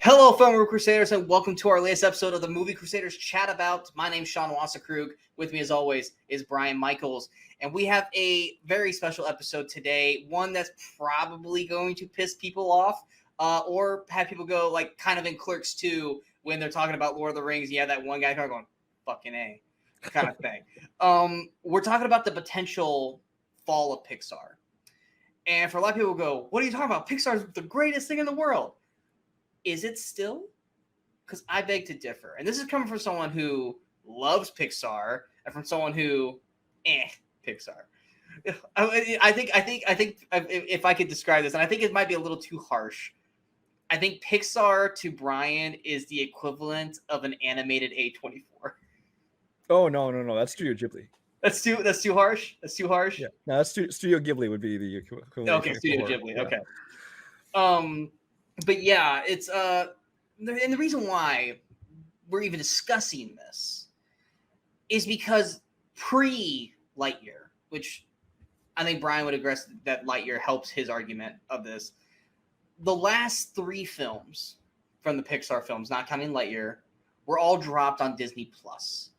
Hello, fellow Movie Crusaders, and welcome to our latest episode of the Movie Crusaders Chat About. My name's Sean Wasserkrug. With me, as always, is Brian Michaels. And we have a very special episode today, one that's probably going to piss people off, or have people go, like, kind of in Clerks 2 when they're talking about Lord of the Rings. You have that one guy kind of going, fucking A, kind of thing. We're talking about the potential fall of Pixar. And for a lot of people go, what are you talking about? Pixar's the greatest thing in the world. Is it still? Because I beg to differ. And this is coming from someone who loves Pixar and from someone who, Pixar. I think if I could describe this, and I think it might be a little too harsh, I think Pixar to Brian is the equivalent of an animated A24. Oh, no. That's Studio Ghibli. That's too harsh? That's too harsh? Yeah. No, that's Studio Ghibli would be the equivalent. Okay, Studio Ghibli. Yeah. Okay. But yeah, it's and the reason why we're even discussing this is because pre-Lightyear, which I think Brian would agree that Lightyear helps his argument of this, the last three films from the Pixar films, not counting Lightyear, were all dropped on Disney Plus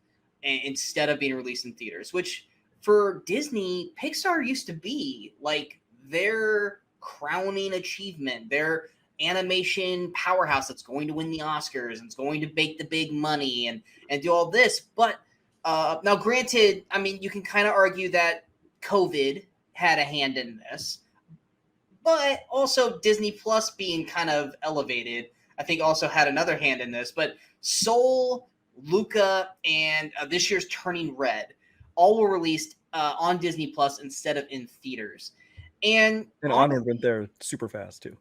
instead of being released in theaters, which for Disney, Pixar used to be like their crowning achievement, their animation powerhouse that's going to win the Oscars and it's going to make the big money and do all this. But now, granted, I mean, you can kind of argue that COVID had a hand in this, but also Disney Plus being kind of elevated, I think also had another hand in this. But Soul, Luca, and this year's Turning Red all were released on Disney Plus instead of in theaters. And Onward went there super fast too.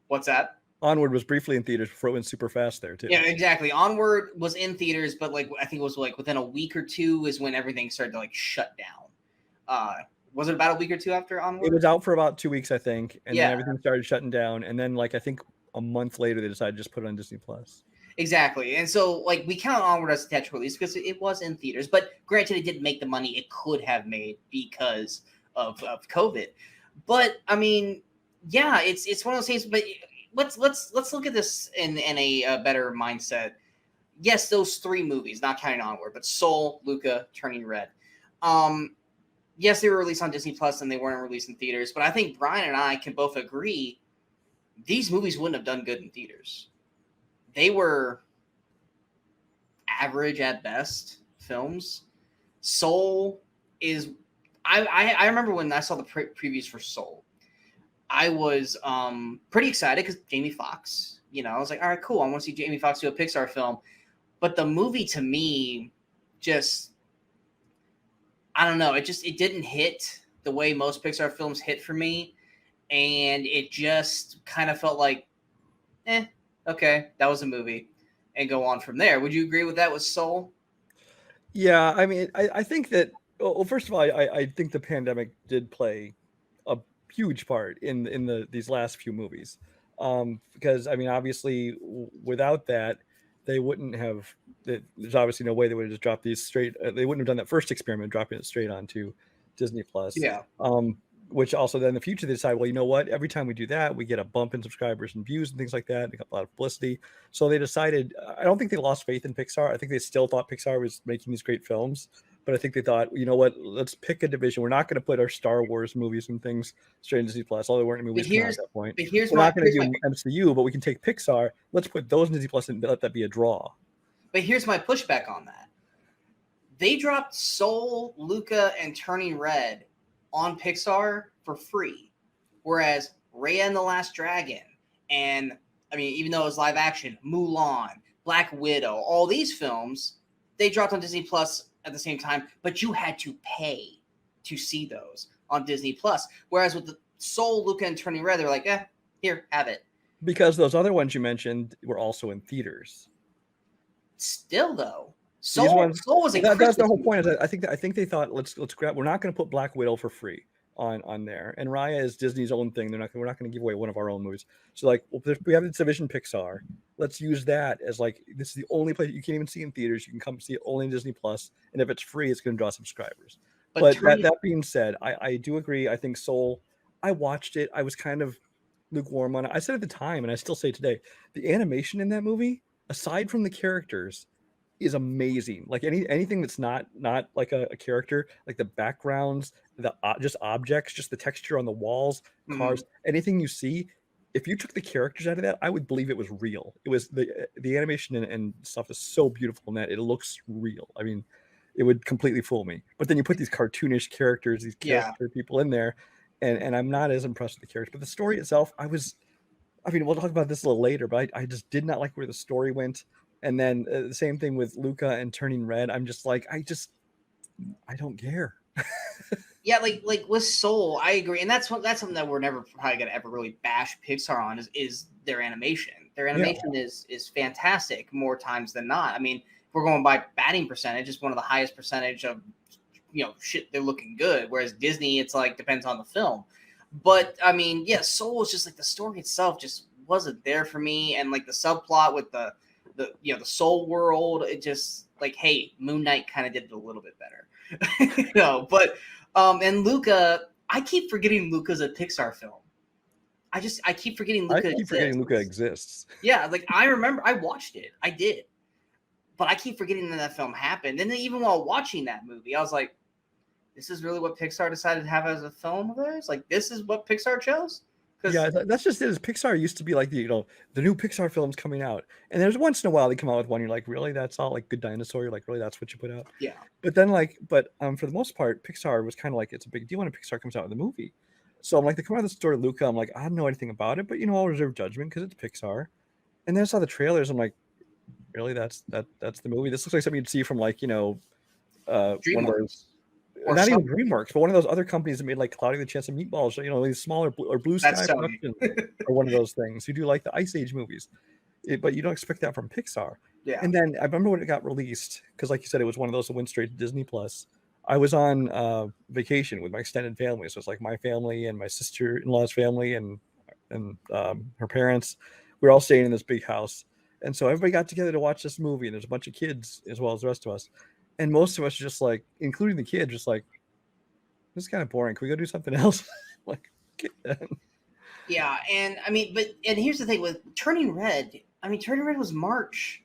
What's that? Onward was briefly in theaters before it went super fast there too. Yeah, exactly. Onward was in theaters, but like I think it was like within a week or two is when everything started to like shut down. Was it about a week or two after Onward? It was out for about 2 weeks, I think, and then everything started shutting down. And then like I think a month later they decided to just put it on Disney Plus. Exactly. And so like we count Onward as a theatrical release because it was in theaters, but granted it didn't make the money it could have made because of COVID. But I mean, yeah, it's one of those things. But let's look at this in a better mindset. Yes, those three movies, not counting Onward, but Soul, Luca, Turning Red. Yes, they were released on Disney Plus and they weren't released in theaters. But I think Brian and I can both agree these movies wouldn't have done good in theaters. They were average at best films. Soul is. I remember when I saw the previews for Soul, I was pretty excited because Jamie Foxx. You know, I was like, all right, cool. I want to see Jamie Foxx do a Pixar film. But the movie to me just, I don't know. It didn't hit the way most Pixar films hit for me. And it just kind of felt like, okay, that was a movie. And go on from there. Would you agree with that with Soul? Yeah, I mean, I think that, well, first of all, I think the pandemic did play a huge part in these last few movies, because I mean obviously without that they wouldn't have. There's obviously no way they would have just dropped these straight. They wouldn't have done that first experiment, dropping it straight onto Disney Plus. Yeah. Which also then in the future they decide, well, you know what? Every time we do that, we get a bump in subscribers and views and things like that. They got a lot of publicity. So they decided. I don't think they lost faith in Pixar. I think they still thought Pixar was making these great films. But I think they thought, you know what? Let's pick a division. We're not going to put our Star Wars movies and things straight into Disney Plus. All they weren't movies at that point. We're not going to do MCU, but we can take Pixar. Let's put those in Disney Plus and let that be a draw. But here's my pushback on that. They dropped Soul, Luca, and Turning Red on Pixar for free, whereas Raya and the Last Dragon, and I mean, even though it was live action, Mulan, Black Widow, all these films, they dropped on Disney Plus at the same time, but you had to pay to see those on Disney Plus. Whereas with the Soul, Luca, and Turning Red, they're like, here, have it. Because those other ones you mentioned were also in theaters. Still, though, Soul was a that's the whole point. Is I think they thought let's grab. We're not going to put Black Widow for free on there, and Raya is Disney's own thing. We're not going to give away one of our own movies. So like, well, if we have this division Pixar, let's use that as like this is the only place you can't even see in theaters. You can come see it only in Disney Plus, and if it's free, it's going to draw subscribers. But that being said, I do agree. I think Soul. I watched it. I was kind of lukewarm on it. I said at the time, and I still say today, the animation in that movie, aside from the characters, is amazing. Like anything that's not like a character, like the backgrounds, the just objects, just the texture on the walls, cars, anything you see. If you took the characters out of that, I would believe it was real. It was the animation and stuff is so beautiful in that it looks real. I mean, it would completely fool me. But then you put these cartoonish characters, these character people in there, and I'm not as impressed with the characters. But the story itself, I mean, we'll talk about this a little later, but I just did not like where the story went. And then the same thing with Luca and Turning Red. I'm just like, I don't care. Yeah, like with Soul, I agree, and that's something that we're never probably gonna ever really bash Pixar on is their animation. Their animation is fantastic more times than not. I mean, if we're going by batting percentage, it's one of the highest percentage of shit they're looking good. Whereas Disney, it's like depends on the film. But I mean, yeah, Soul is just like the story itself just wasn't there for me, and like the subplot with the Soul world, it just like, hey, Moon Knight kind of did it a little bit better, but. And Luca, I keep forgetting Luca's a Pixar film. I keep forgetting Luca exists. Forgetting Luca exists. Yeah, like I remember I watched it. I did. But I keep forgetting that film happened. And then even while watching that movie, I was like, this is really what Pixar decided to have as a film of theirs? Like, this is what Pixar chose? Yeah, that's just it. Pixar used to be like the new Pixar films coming out, and there's once in a while they come out with one. You're like, really? That's all like Good Dinosaur? You're like, really? That's what you put out? Yeah. But then for the most part, Pixar was kind of like it's a big deal when a Pixar comes out with a movie. So I'm like, they come out of the story Luca. I'm like, I don't know anything about it, but I'll reserve judgment because it's Pixar. And then I saw the trailers. I'm like, really? That's the movie? This looks like something you'd see from like one of those. Or not even DreamWorks, but one of those other companies that made like Cloudy with a Chance of Meatballs, these smaller or Blue Sky Productions, or one of those things who do like the Ice Age movies. But you don't expect that from Pixar. Yeah. And then I remember when it got released, because like you said, it was one of those that went straight to Disney Plus. I was on vacation with my extended family, so it's like my family and my sister-in-law's family and her parents. We were all staying in this big house, and so everybody got together to watch this movie. And there's a bunch of kids as well as the rest of us. And most of us just like, including the kids, just like, this is kind of boring. Can we go do something else? Like, yeah, and I mean, and here's the thing with Turning Red. I mean, Turning Red was March.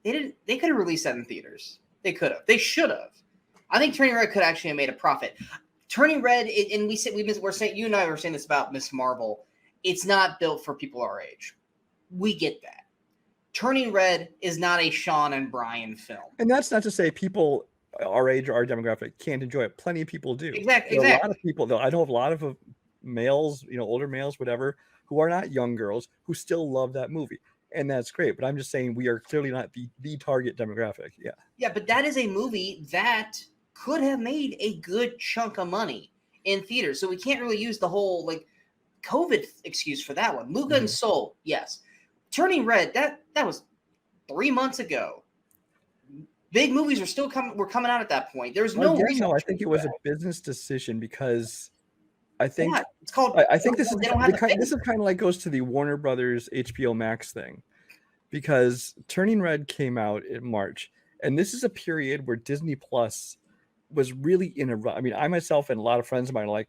They could have released that in theaters. They could have. They should have. I think Turning Red could actually have made a profit. Turning Red, and we're saying, you and I were saying this about Miss Marvel. It's not built for people our age. We get that. Turning Red is not a Sean and Brian film. And that's not to say people our age or our demographic can't enjoy it. Plenty of people do. Exactly. A lot of people, though, I know of a lot of males, older males, whatever, who are not young girls who still love that movie. And that's great. But I'm just saying we are clearly not the target demographic. Yeah. Yeah, but that is a movie that could have made a good chunk of money in theaters. So we can't really use the whole like COVID excuse for that one. Luca and Soul, yes. Turning Red, that was 3 months ago. Big movies were coming out at that point. There's no reason. No, I think it was a business decision because I think it's called. I think this is kind of like goes to the Warner Brothers HBO Max thing, because Turning Red came out in March, and this is a period where Disney Plus was really in a run. I mean, I myself and a lot of friends of mine are like,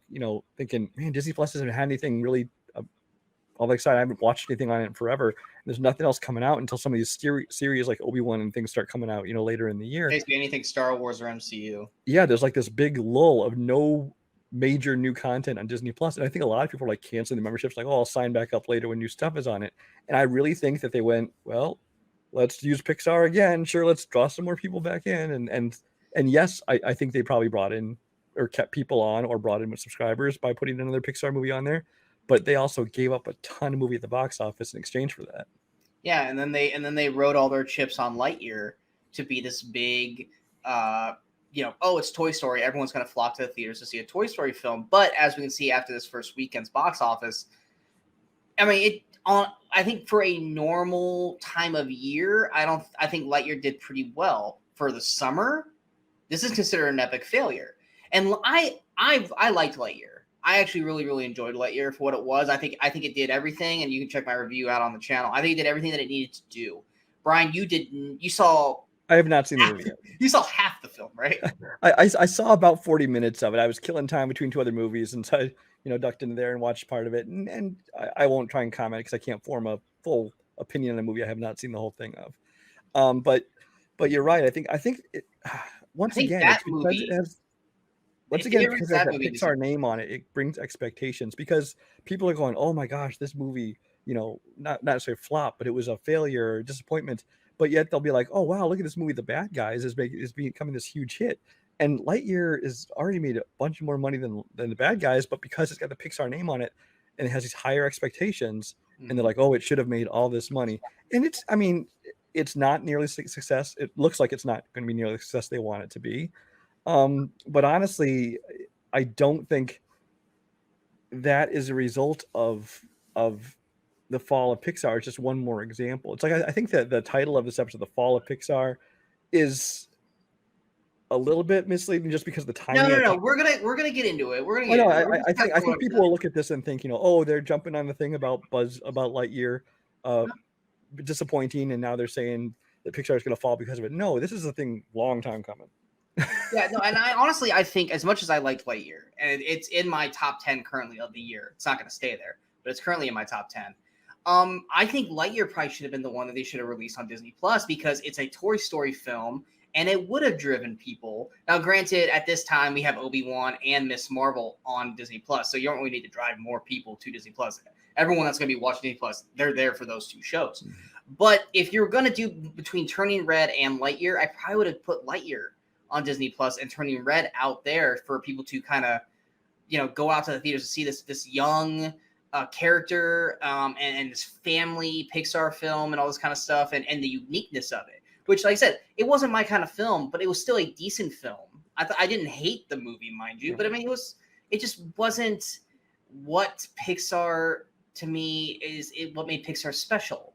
thinking, man, Disney Plus hasn't had anything really. All the excited. I haven't watched anything on it in forever. There's nothing else coming out until some of these series like Obi-Wan and things start coming out, later in the year. Basically anything Star Wars or MCU. Yeah, there's like this big lull of no major new content on Disney Plus. And I think a lot of people are like canceling the memberships, like, I'll sign back up later when new stuff is on it. And I really think that they went, well, let's use Pixar again. Sure, let's draw some more people back in. And yes, I think they probably brought in or kept people on or brought in subscribers by putting another Pixar movie on there. But they also gave up a ton of movie at the box office in exchange for that. Yeah, and then they wrote all their chips on Lightyear to be this big, it's Toy Story. Everyone's going to flock to the theaters to see a Toy Story film. But as we can see after this first weekend's box office, I mean, I think for a normal time of year, I think Lightyear did pretty well for the summer. This is considered an epic failure, and I liked Lightyear. I actually really, really enjoyed Lightyear for what it was. I think it did everything, and you can check my review out on the channel. I think it did everything that it needed to do. Brian, you saw... I have not seen the movie yet. You saw half the film, right? I saw about 40 minutes of it. I was killing time between two other movies, and so ducked into there and watched part of it, and I won't try and comment because I can't form a full opinion on a movie I have not seen the whole thing of. But you're right. I think it, once I think again, that it's because movie. it has. Once If they again, ever because release it has that that movie, Pixar name on it, it brings expectations because people are going, "Oh my gosh, this movie, not necessarily flop, but it was a failure or disappointment." But yet they'll be like, "Oh wow, look at this movie, The Bad Guys is becoming this huge hit." And Lightyear is already made a bunch more money than The Bad Guys, but because it's got the Pixar name on it and it has these higher expectations, and they're like, "Oh, it should have made all this money." And it's not nearly success. It looks like it's not going to be nearly the success they want it to be. But honestly, I don't think that is a result of the fall of Pixar. It's just one more example. It's like I think that the title of this episode, "The Fall of Pixar," is a little bit misleading just because of the timing. No. We're gonna get into it. We're gonna I get know. into it. I think people will look at this and think, oh, they're jumping on the thing about Lightyear, disappointing, and now they're saying that Pixar is going to fall because of it. No, this is a thing long time coming. Yeah, no, and I think as much as I liked Lightyear, and it's in my top 10 currently of the year, it's not going to stay there, but it's currently in my top 10. I think Lightyear probably should have been the one that they should have released on Disney Plus because it's a Toy Story film, and it would have driven people. Now, granted, at this time we have Obi-Wan and Miss Marvel on Disney Plus, so you don't really need to drive more people to Disney Plus. Everyone that's going to be watching Disney Plus, they're there for those two shows. Mm-hmm. But if you're going to do between Turning Red and Lightyear, I probably would have put Lightyear on Disney Plus and Turning Red out there for people to kind of, go out to the theaters to see this young character and this family Pixar film and all this kind of stuff and the uniqueness of it. Which, like I said, it wasn't my kind of film, but it was still a decent film. I didn't hate the movie, mind you, but I mean, it just wasn't what Pixar to me what made Pixar special.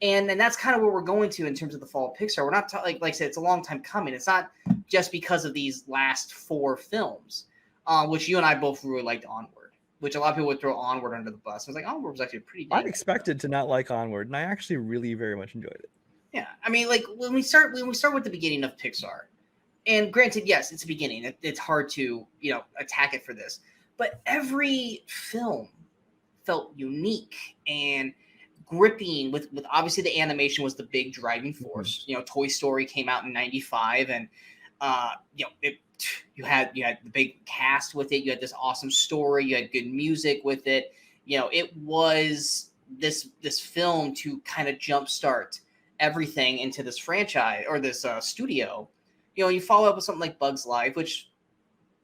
And that's kind of where we're going to in terms of the fall of Pixar. We're not like I said, it's a long time coming. It's not just because of these last 4 films, which you and I both really liked Onward, which a lot of people would throw Onward under the bus. I was like, Onward was actually pretty good. I expected to not like Onward, and I actually really very much enjoyed it. Yeah, I mean, like when we start with the beginning of Pixar, and granted, yes, it's a beginning. It's hard to attack it for this, but every film felt unique and gripping with obviously the animation was the big driving force. Mm-hmm. Toy Story came out in 95 and you had the big cast with it. You had this awesome story. You had good music with it. It was this film to kind of jumpstart everything into this franchise or this studio. You follow up with something like Bug's Life, which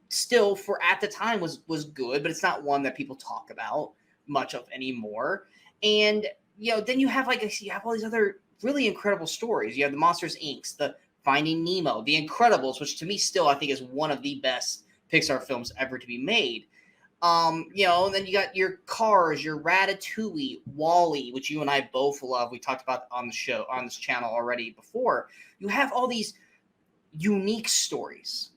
still for at the time was good, but it's not one that people talk about much of anymore. And then you have all these other really incredible stories. You have the Monsters Inc., the Finding Nemo, The Incredibles, which to me still I think is one of the best Pixar films ever to be made. And then you got your Cars, your Ratatouille, WALL-E, which you and I both love. We talked about on the show, on this channel already before. You have all these unique stories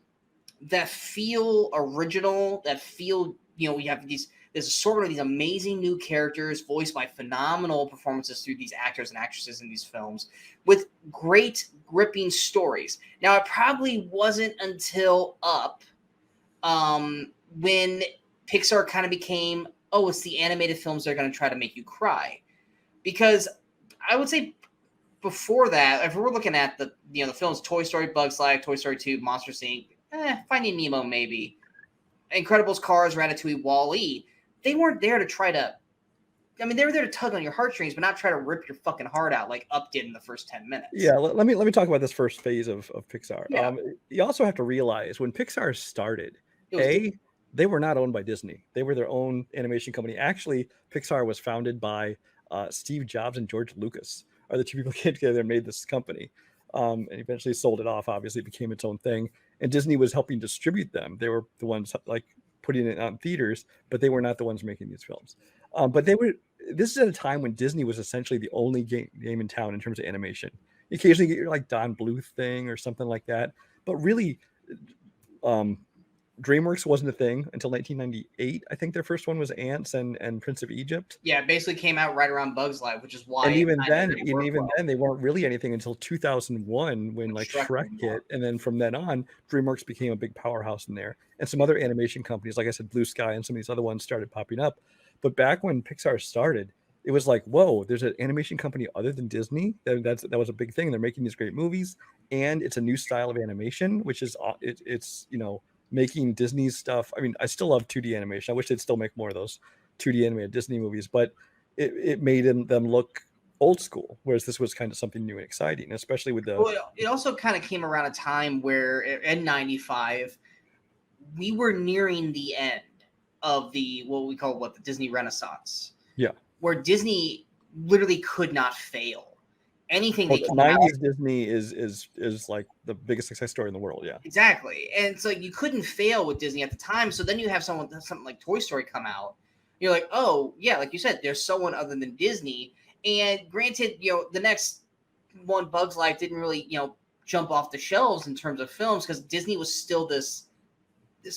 that feel original, that feel, you have there's a sort of these amazing new characters voiced by phenomenal performances through these actors and actresses in these films with great gripping stories. Now, it probably wasn't until Up when Pixar kind of became, it's the animated films that are going to try to make you cry. Because I would say before that, if we're looking at the films Toy Story, Bug's Life, Toy Story 2, Monsters Inc., Finding Nemo maybe, Incredibles, Cars, Ratatouille, WALL-E, they weren't there to try to, they were there to tug on your heartstrings, but not try to rip your fucking heart out like Up did in the first 10 minutes. Yeah, let me talk about this first phase of Pixar. Yeah. You also have to realize when Pixar started, they were not owned by Disney. They were their own animation company. Actually, Pixar was founded by Steve Jobs and George Lucas are the two people who came together and made this company. And eventually sold it off. Obviously, it became its own thing. And Disney was helping distribute them. They were the ones putting it on theaters, but they were not the ones making these films. But this is at a time when Disney was essentially the only game in town in terms of animation. You occasionally get your Don Bluth thing or something like that. But really, DreamWorks wasn't a thing until 1998. I think their first one was Ants and Prince of Egypt. Yeah, it basically came out right around Bug's Life, which is why. And even then, they weren't really anything until 2001 when like Shrek hit, and then from then on, DreamWorks became a big powerhouse in there, and some other animation companies, like I said, Blue Sky, and some of these other ones started popping up. But back when Pixar started, it was like, whoa, there's an animation company other than Disney that was a big thing. They're making these great movies, and it's a new style of animation, which is it's making Disney's stuff. I mean, I still love 2D animation. I wish they'd still make more of those 2D animated Disney movies, but it made them look old school, whereas this was kind of something new and exciting, especially with the. Well, it also kind of came around a time where in '95 we were nearing the end of the what we call the Disney Renaissance. Yeah, where Disney literally could not fail. Anything they came 90s out, Disney is like the biggest success story in the world. Yeah, exactly, and it's like you couldn't fail with Disney at the time. So then you have something like Toy Story come out. You're like, oh yeah, like you said, there's someone other than Disney. And granted, the next one, Bug's Life, didn't really jump off the shelves in terms of films because Disney was still this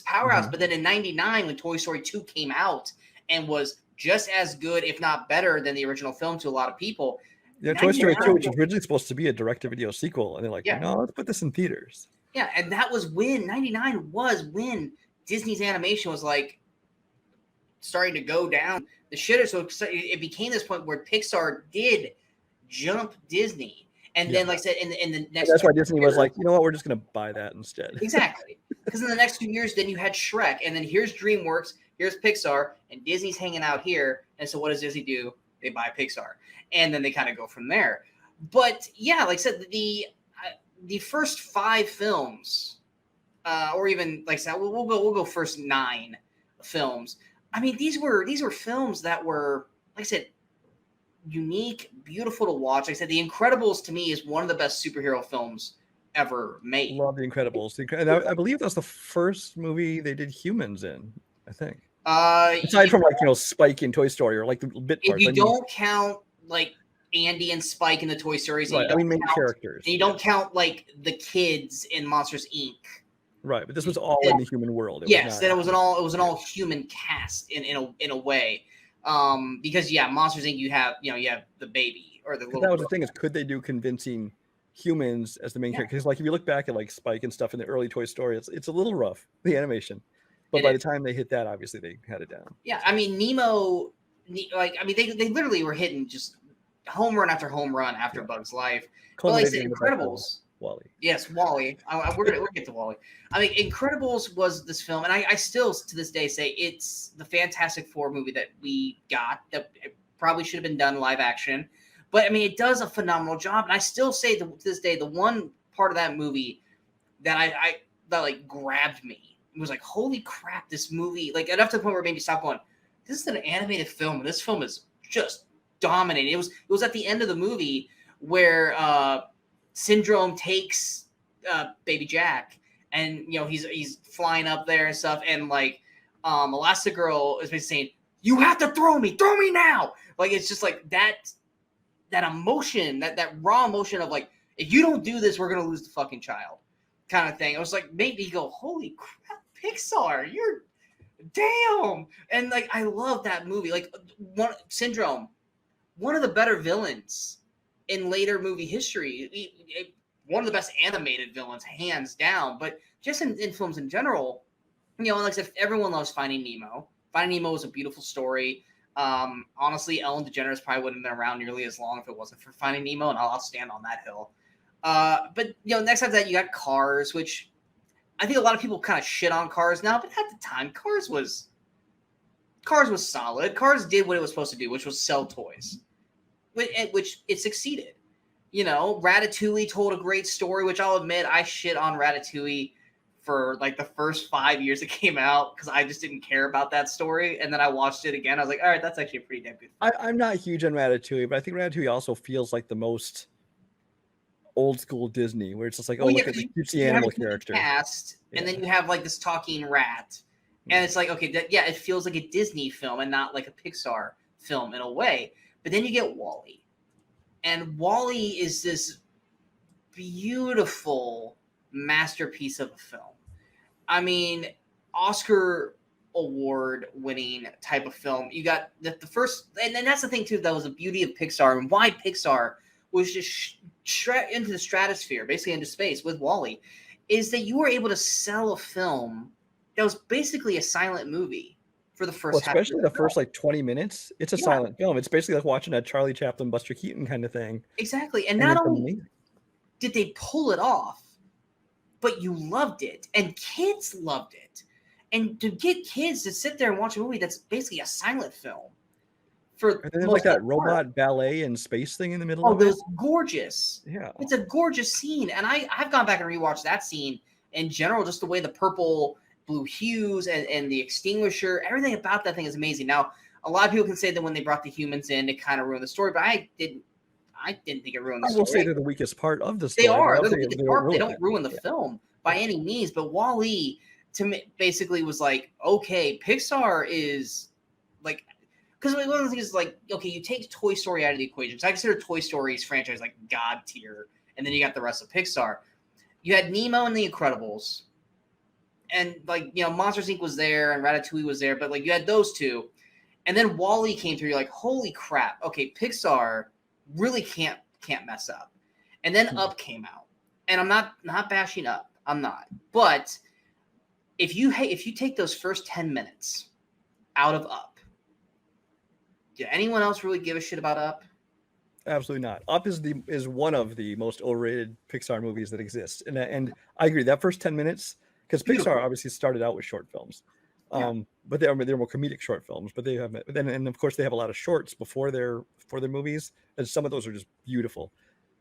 powerhouse. But then in '99, when Toy Story 2 came out and was just as good, if not better, than the original film to a lot of people. Yeah, Toy Story 2, which was originally supposed to be a direct-to-video sequel, and they're like, no, let's put this in theaters. Yeah, and that was when '99 was when Disney's animation was like starting to go down the shitter. So it became this point where Pixar did jump Disney. And then, like I said, in the next, that's why Disney was like, you know what, we're just going to buy that instead. Exactly. Because in the next 2 years, then you had Shrek, and then here's DreamWorks, here's Pixar, and Disney's hanging out here. And so what does Disney do? They buy Pixar. And then they kind of go from there. But yeah, like I said, the first 5 films, or even like I said, we'll go first 9 films. I mean, these were films that were, like I said, unique, beautiful to watch. Like I said, The Incredibles to me is one of the best superhero films ever made. Love The Incredibles. And I believe that's the first movie they did humans in, I think. Aside from like, Spike in Toy Story or like the bit if parts. you don't count like Andy and Spike in the Toy Stories, right? I mean, main characters. And you don't count like the kids in Monsters Inc. Right, but this was all in the human world. It was an all human cast in a way. Because Monsters Inc. you have the baby or the little. That was the thing is, could they do convincing humans as the main character? Because like if you look back at like Spike and stuff in the early Toy Story, it's a little rough, the animation. But by the time they hit that, obviously they had it down. Yeah, I mean Nemo, they literally were hitting just home run after home run after Bug's Life. But like I said, Incredibles. Wally. Yes, Wally. We'll get to Wally. I mean, Incredibles was this film, and I still to this day say it's the Fantastic Four movie that we got that it probably should have been done live action. But I mean, it does a phenomenal job, and I still say to this day the one part of that movie that that like grabbed me. It was like, holy crap, this movie, like enough to the point where it made me stop going, this is an animated film, and this film is just dominating. It was at the end of the movie where Syndrome takes Baby Jack, and he's flying up there and stuff, and like Elastigirl is basically saying, you have to throw me now. Like it's just like that emotion, that raw emotion of like, if you don't do this, we're gonna lose the fucking child kind of thing. It was like made me go, holy crap, Pixar, you're damn. And like I love that movie. Like Syndrome, one of the better villains in later movie history. One of the best animated villains, hands down. But just in films in general, like I said, everyone loves Finding Nemo. Finding Nemo was a beautiful story. Honestly, Ellen DeGeneres probably wouldn't have been around nearly as long if it wasn't for Finding Nemo, and I'll stand on that hill. But next after that, you got Cars, which I think a lot of people kind of shit on Cars now, but at the time, Cars was solid. Cars did what it was supposed to do, which was sell toys, which it succeeded. Ratatouille told a great story, which I'll admit I shit on Ratatouille for like the first 5 years it came out because I just didn't care about that story. And then I watched it again. I was like, all right, that's actually a pretty damn good film. I'm not huge on Ratatouille, but I think Ratatouille also feels like the most old school Disney, where it's just like, look at the cutesy animal character. Cast, and then you have like this talking rat. And it's like, okay, it feels like a Disney film and not like a Pixar film in a way. But then you get WALL-E. And WALL-E is this beautiful masterpiece of a film. I mean, Oscar award winning type of film. You got the first, and then that's the thing too, that was the beauty of Pixar and why Pixar was just into the stratosphere, basically into space with Wall-E, is that you were able to sell a film that was basically a silent movie for the first half. Especially the first like 20 minutes, it's a silent film. It's basically like watching a Charlie Chaplin, Buster Keaton kind of thing. Exactly. And not only did they pull it off, but you loved it, and kids loved it. And to get kids to sit there and watch a movie that's basically a silent film for and then like that robot ballet and space thing in the middle. Oh, that's gorgeous. Yeah, it's a gorgeous scene, and I've gone back and rewatched that scene in general. Just the way the purple, blue hues and the extinguisher, everything about that thing is amazing. Now, a lot of people can say that when they brought the humans in, it kind of ruined the story, but I didn't think it ruined the story. I will say they're the weakest part of the story. They're the weakest part. They don't ruin the film by any means. But Wall-E to me basically was like, okay, Pixar is like, because one of the things is like, okay, you take Toy Story out of the equation. So I consider Toy Story's franchise like God tier, and then you got the rest of Pixar. You had Nemo and The Incredibles, and like, you know, Monsters Inc. was there and Ratatouille was there, but like you had those two, and then Wall-E came through. You're like, holy crap, okay, Pixar really can't mess up. And then Up came out, and I'm not bashing Up, I'm not, but if you take those first 10 minutes out of Up, did anyone else really give a shit about Up? Absolutely not. Up is one of the most overrated Pixar movies that exists, and I agree. That first 10 minutes, because Pixar obviously started out with short films, but they're more comedic short films. But they have, and of course they have a lot of shorts before their movies, and some of those are just beautiful.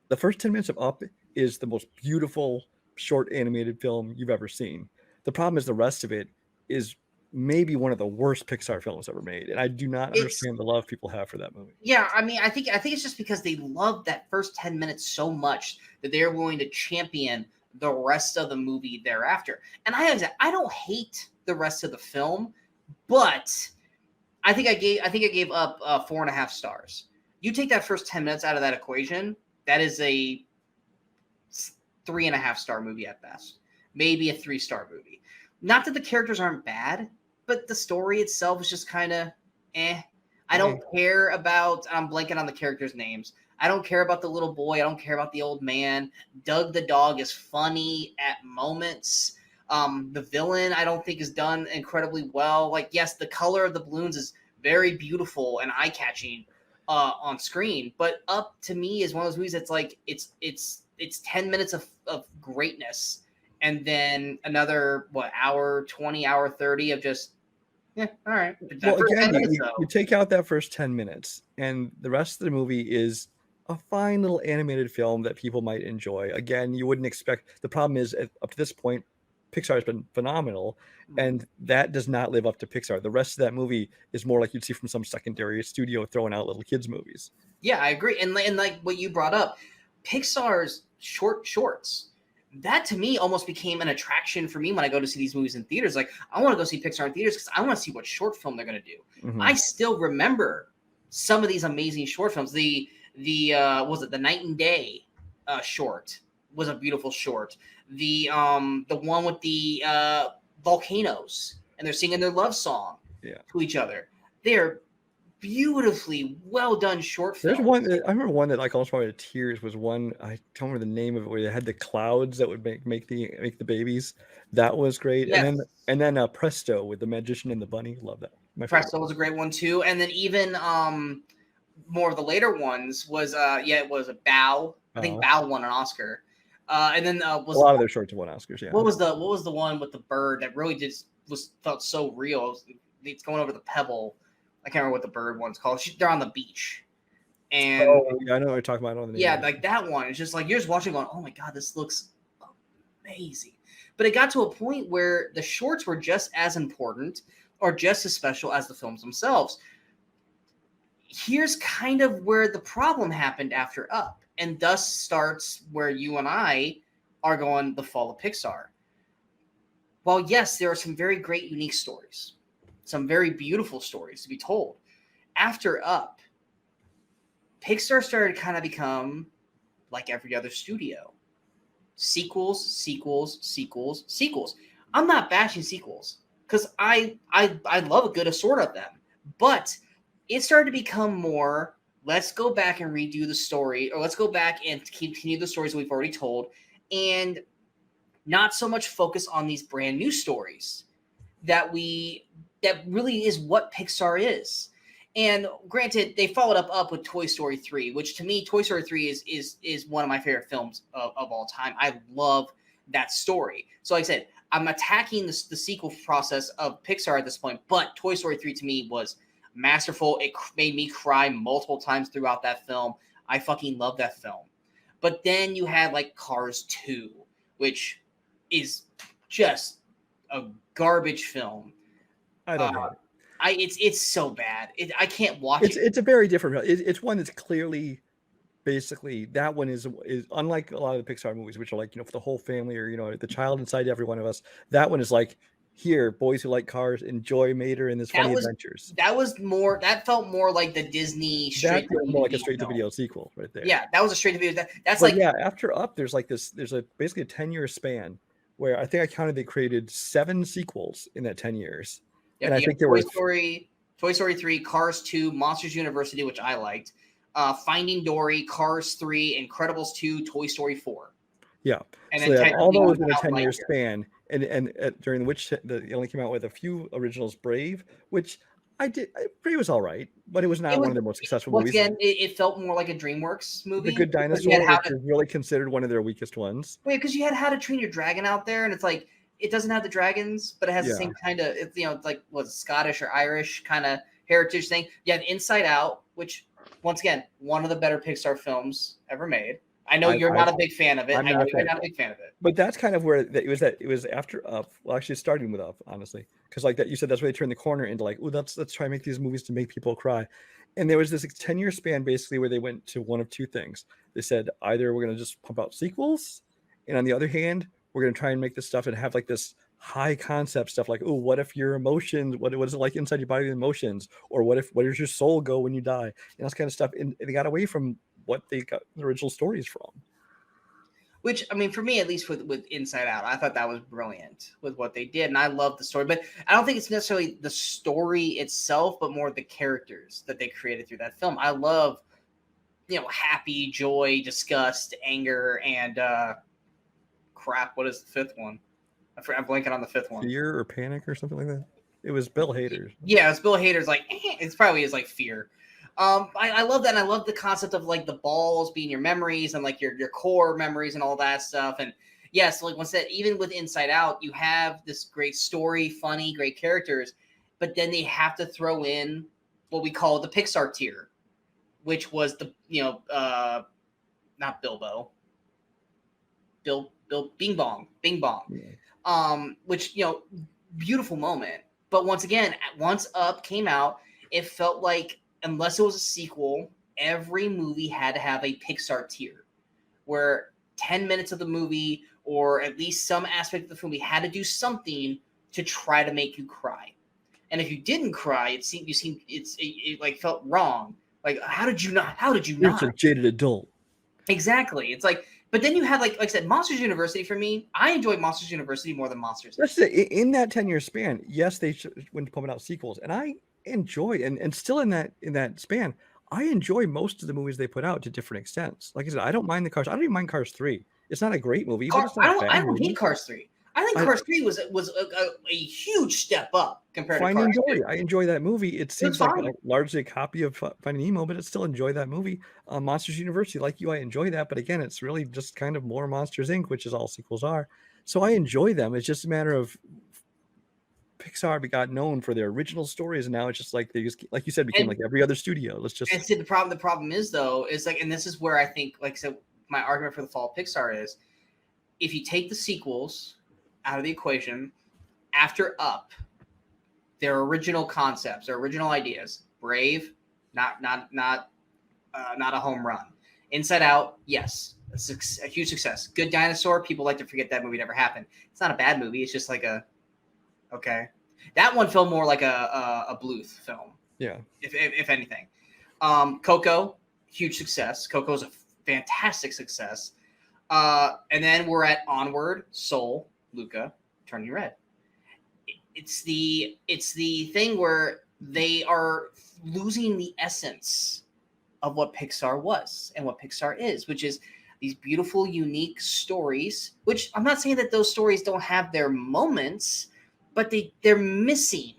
The first 10 minutes of Up is the most beautiful short animated film you've ever seen. The problem is the rest of it is maybe one of the worst Pixar films ever made, and I do not understand the love people have for that movie. Yeah, I mean, I think it's just because they love that first 10 minutes so much that they're willing to champion the rest of the movie thereafter. And I don't hate the rest of the film, but I think I gave Up 4.5 stars. You take that first 10 minutes out of that equation, that is a 3.5 star movie at best, maybe a 3-star movie. Not that the characters aren't bad, but the story itself is just kind of I don't care about, I'm blanking on the characters' names. I don't care about the little boy. I don't care about the old man. Doug the dog is funny at moments. The villain, I don't think, is done incredibly well. Like, yes, the color of the balloons is very beautiful and eye-catching on screen, but Up to me is one of those movies that's like it's 10 minutes of greatness, and then another hour 20, hour 30 of just all right. Well, again, you take out that first 10 minutes, and the rest of the movie is a fine little animated film that people might enjoy. Again, you wouldn't expect. The problem is, up to this point, Pixar has been phenomenal, and that does not live up to Pixar. The rest of that movie is more like you'd see from some secondary studio throwing out little kids' movies. Yeah, I agree. And like what you brought up, Pixar's shorts, that to me almost became an attraction for me when I go to see these movies in theaters. Like, I want to go see Pixar in theaters because I want to see what short film they're going to do. Mm-hmm. I still remember some of these amazing short films. The was it the Night and Day short was a beautiful short. The one with the volcanoes and they're singing their love song to each other. They're beautifully well done short films. There's one I remember one that like almost brought me to tears was one, I don't remember the name of it, where they had the clouds that would make the babies. That was great. Yes. And then Presto with the magician and the bunny. Love that. Presto was a great one too. And then even more of the later ones was it was a Bao. I think Bao won an Oscar. And then was a lot of their shorts won Oscars. Yeah. What was the one with the bird that really just felt so real? It's going over the pebble. I can't remember what the bird one's called. They're on the beach. And I know what you're talking about. Like that one. It's just like you're just watching going, oh my God, this looks amazing. But it got to a point where the shorts were just as important or just as special as the films themselves. Here's kind of where the problem happened after Up. And thus starts where you and I are going, the fall of Pixar. While yes, there are some very great, unique stories. Some very beautiful stories to be told. After Up, Pixar started to kind of become like every other studio. Sequels. I'm not bashing sequels. because I love a good assortment of them, but it started to become more, let's go back and redo the story, or let's go back and continue the stories we've already told, and not so much focus on these brand new stories that really is what Pixar is. And granted, they followed up with Toy Story 3, which to me, Toy Story 3 is one of my favorite films of all time. I love that story. So like I said, I'm attacking the sequel process of Pixar at this point, but Toy Story 3 to me was masterful. It made me cry multiple times throughout that film. I fucking love that film. But then you had like Cars 2, which is just a garbage film. I don't hate it. It's so bad. I can't watch it. It's a very different. It's one that's clearly, basically, that one is unlike a lot of the Pixar movies, which are like, for the whole family, or the child inside every one of us. That one is like, here, boys who like cars, enjoy Mater and his funny adventures. That felt more like the Disney straight. That more like a straight to video sequel, right there. Yeah, that was a straight to video. That's but like, yeah. After Up, there's like this. There's basically a 10-year span where I think I counted they created 7 sequels in that 10 years. Yeah, and I think there Toy were Story 3, Cars 2, Monsters University, which I liked, Finding Dory, Cars 3, Incredibles 2, Toy Story 4. Yeah, and so then all those in a 10-year span, and during which they only came out with a few originals. Brave, which Brave was all right, but it was not one of their most successful movies. Once again, it felt more like a DreamWorks movie. The Good Dinosaur, which is really considered one of their weakest ones. Wait, because you had How to Train Your Dragon out there, and it's like, it doesn't have the dragons, but it has the same kind of, it's like Scottish or Irish kind of heritage thing. You have Inside Out, which once again, one of the better Pixar films ever made. I know you're not a big fan of it. I know you're not a big fan of it. But that's kind of where it was after Up. Well, actually, starting with Up, honestly, because like that, you said that's where they turned the corner into like, oh, let's try and make these movies to make people cry. And there was this 10-year span basically where they went to one of two things. They said either we're going to just pump out sequels, and on the other hand, we're going to try and make this stuff and have like this high concept stuff like, oh, what if your emotions, what is it like inside your body, emotions, or where does your soul go when you die, and this kind of stuff. And they got away from what they got the original stories from. Which, I mean, for me, at least with Inside Out, I thought that was brilliant with what they did, and I love the story. But I don't think it's necessarily the story itself, but more the characters that they created through that film. I love, happy, joy, disgust, anger, and crap. What is the fifth one? I'm blanking on the fifth one. Fear or panic or something like that. It was Bill Hader's. Yeah, it's Bill Hader's. Like, it's probably is like fear. I love that, and I love the concept of like the balls being your memories and like your core memories and all that stuff. And yes, like once that, even with Inside Out, you have this great story, funny, great characters, but then they have to throw in what we call the Pixar tier, which was the not Bilbo, Bill Bing Bong, yeah. Which beautiful moment. But once again, once Up came out, it felt like, unless it was a sequel, every movie had to have a Pixar tier where 10 minutes of the movie or at least some aspect of the movie had to do something to try to make you cry. And if you didn't cry, it like felt wrong. Like, how did you not? It's a jaded adult. Exactly. It's like, but then you had like I said, Monsters University. For me, I enjoyed Monsters University more than Monsters. That's in that 10-year span. Yes, they went pumping out sequels, and I enjoy and still in that span, I enjoy most of the movies they put out to different extents. Like I said, I don't mind the Cars. I don't even mind Cars 3. It's not a great movie. But it's not I don't hate Cars 3. I think Cars 3 was a huge step up compared to Cars 2. I enjoy that movie. It seems like largely a copy of Finding Nemo, but I still enjoy that movie. Monsters University, like you, I enjoy that. But again, it's really just kind of more Monsters Inc., which is all sequels are. So I enjoy them. It's just a matter of Pixar got known for their original stories, and now it's just like they just, like you said, became like every other studio. Let's just see the problem. The problem is though, is like, and this is where I think, like I said, my argument for the Fall of Pixar is, if you take the sequels out of the equation, after Up, their original concepts, their original ideas, Brave, not a home run. Inside Out, yes, a huge success. Good Dinosaur, people like to forget that movie never happened. It's not a bad movie. It's just like okay. That one felt more like a Bluth film. Yeah. If anything. Coco, huge success. Coco's a fantastic success. And then we're at Onward, Soul, Luca, Turning Red. it's the thing where they are losing the essence of what Pixar was and what Pixar is, which is these beautiful, unique stories. Which I'm not saying that those stories don't have their moments, but they're missing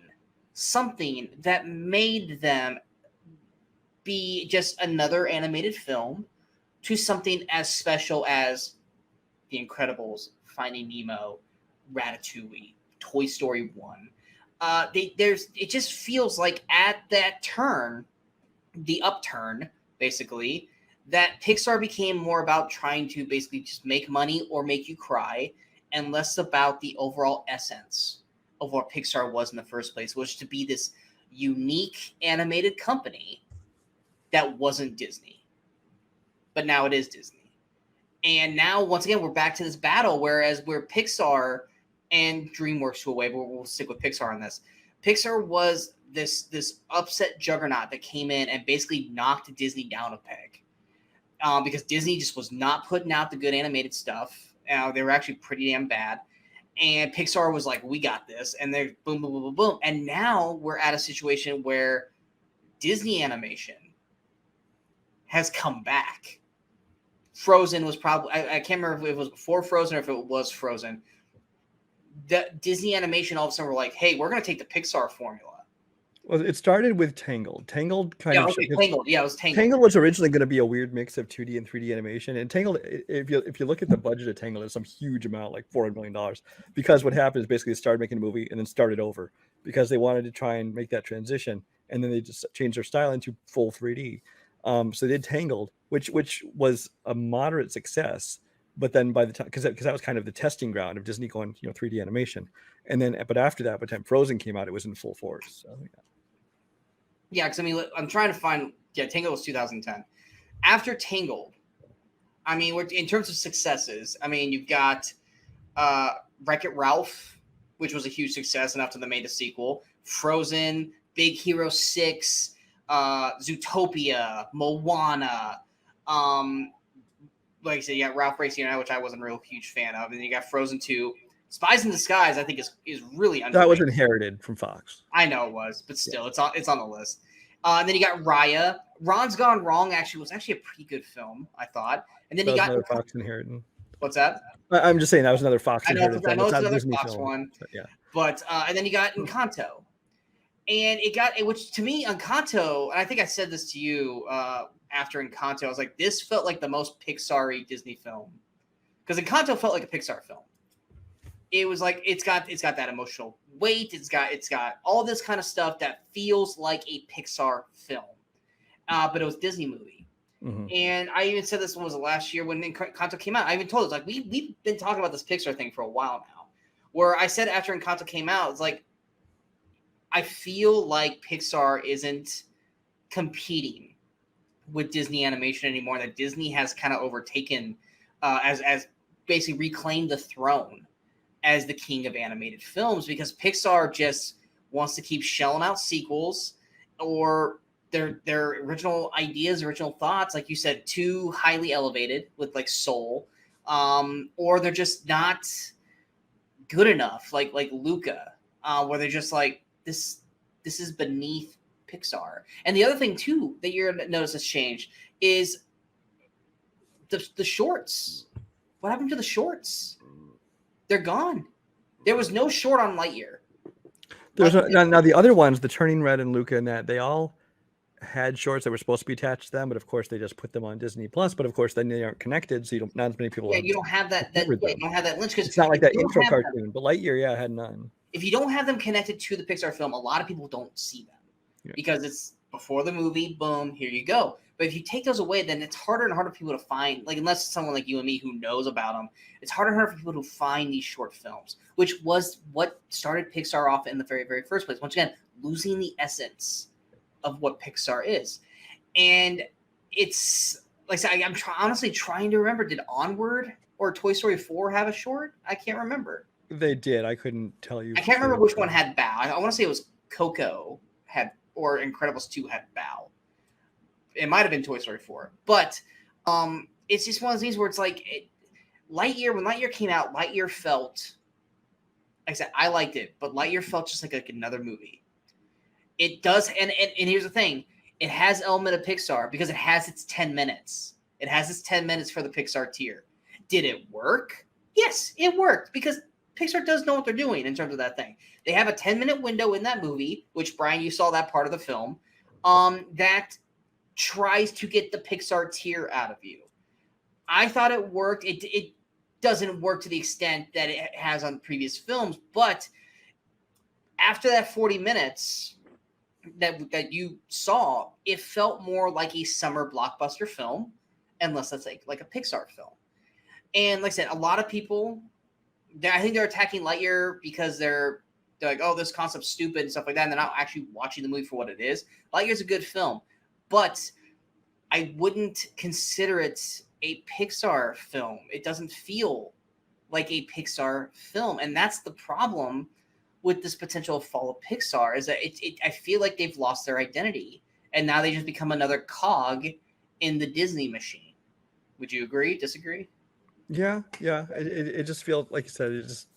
something that made them be just another animated film to something as special as The Incredibles, Finding Nemo, Ratatouille, Toy Story 1. It just feels like at that turn, the upturn, basically, that Pixar became more about trying to basically just make money or make you cry, and less about the overall essence of what Pixar was in the first place, which to be this unique animated company that wasn't Disney. But now it is Disney. And now, once again, we're back to this battle, whereas where Pixar and DreamWorks to a way, but we'll stick with Pixar on this. Pixar was this upset juggernaut that came in and basically knocked Disney down a peg. Because Disney just was not putting out the good animated stuff. They were actually pretty damn bad. And Pixar was like, we got this. And they're boom, boom, boom, boom, boom. And now we're at a situation where Disney animation has come back. Frozen was probably, I can't remember if it was before Frozen or if it was Frozen. The Disney animation all of a sudden were like, hey, we're going to take the Pixar formula. Well, it started with Tangled. Tangled kind of Tangled. Yeah, it was Tangled. Tangled was originally going to be a weird mix of 2D and 3D animation. And Tangled, if you look at the budget of Tangled, it's some huge amount, like $400 million. Because what happened is basically they started making a movie and then started over because they wanted to try and make that transition. And then they just changed their style into full 3D. So they did Tangled, which was a moderate success. But then by the time, because that was kind of the testing ground of Disney going, 3D animation. And then, but after that, by the time Frozen came out, it was in full force. So, yeah. Yeah, because I mean, I'm trying to find. Yeah, Tangled was 2010. After Tangled, I mean, in terms of successes, I mean, you've got Wreck-It Ralph, which was a huge success, enough that they made a sequel. Frozen, Big Hero 6, Zootopia, Moana. Like I said, you got Ralph Breaks the Internet, which I wasn't a real huge fan of, and then you got Frozen 2. Spies in Disguise, I think, is really underrated. That was inherited from Fox. I know it was, but still, it's on the list. And then you got Raya. Ron's Gone Wrong was actually a pretty good film, I thought. And then you got another Fox inherited. What's that? I'm just saying that was another Fox inherited. I know it's another Disney Fox film, one. Yeah. But and then you got Encanto, and which to me, Encanto, and I think I said this to you after Encanto. I was like, this felt like the most Pixar-y Disney film, because Encanto felt like a Pixar film. It was like it's got that emotional weight. It's got all this kind of stuff that feels like a Pixar film, but it was a Disney movie. Mm-hmm. And I even said this one was the last year when Encanto came out. I even told us like we've been talking about this Pixar thing for a while now. Where I said after Encanto came out, it's like I feel like Pixar isn't competing with Disney animation anymore. That Disney has kind of overtaken as basically reclaimed the throne as the king of animated films, because Pixar just wants to keep shelling out sequels or their original ideas, original thoughts, like you said, too highly elevated with like Soul, or they're just not good enough, like Luca, where they're just like this is beneath Pixar. And the other thing too that you're gonna notice has changed is the shorts. What happened to the shorts? They're gone. There was no short on Lightyear. Now the other ones, the Turning Red and Luca and that, they all had shorts that were supposed to be attached to them, but of course they just put them on Disney Plus. But of course then they aren't connected, so not as many people. Yeah, you don't have that. You don't have that link because it's not like that intro cartoon. But Lightyear, had none. If you don't have them connected to the Pixar film, a lot of people don't see them because it's before the movie. Boom, here you go. But if you take those away, then it's harder and harder for people to find. Like unless it's someone like you and me who knows about them, it's harder and harder for people to find these short films, which was what started Pixar off in the very, very first place. Once again, losing the essence of what Pixar is. And it's like I said, I'm honestly trying to remember, did Onward or Toy Story 4 have a short? I can't remember. They did. I couldn't tell you. I can't remember which one had Bow. I want to say it was Coco or Incredibles 2 had Bow. It might have been Toy Story 4. But it's just one of those things where it's like Lightyear, when Lightyear came out, Lightyear felt I said I liked it, but Lightyear felt just like another movie. It does, and here's the thing: it has element of Pixar because it has its 10 minutes. It has its 10 minutes for the Pixar tier. Did it work? Yes, it worked because Pixar does know what they're doing in terms of that thing. They have a 10-minute window in that movie, which Brian, you saw that part of the film, that tries to get the Pixar tier out of you. I thought it worked. It doesn't work to the extent that it has on previous films, but after that 40 minutes that you saw, it felt more like a summer blockbuster film, unless that's like a Pixar film. And like I said, a lot of people, I think they're attacking Lightyear because they're like, oh, this concept's stupid and stuff like that, and they're not actually watching the movie for what it is. Lightyear's a good film, but I wouldn't consider it a Pixar film. It doesn't feel like a Pixar film, and that's the problem with this potential fall of Pixar, is that I feel like they've lost their identity, and now they just become another cog in the Disney machine. Would you agree? Disagree? Yeah. It just feels like you said. It just.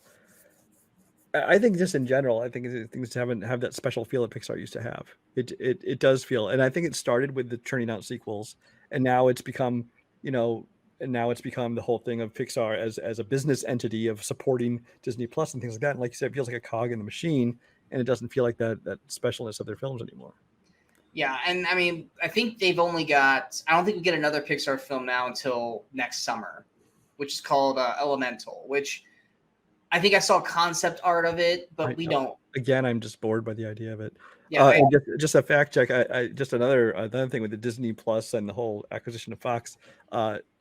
I think just in general, I think things haven't have that special feel that Pixar used to have. It does feel, and I think it started with the churning out sequels, and now it's become, the whole thing of Pixar as a business entity of supporting Disney Plus and things like that. And like you said, it feels like a cog in the machine, and it doesn't feel like that specialness of their films anymore. Yeah, and I mean, I think they've only got. I don't think we get another Pixar film now until next summer, which is called Elemental, which I think I saw concept art of it, but we don't. Again, I'm just bored by the idea of it. Yeah, And just a fact check. I just another thing with the Disney Plus and the whole acquisition of Fox.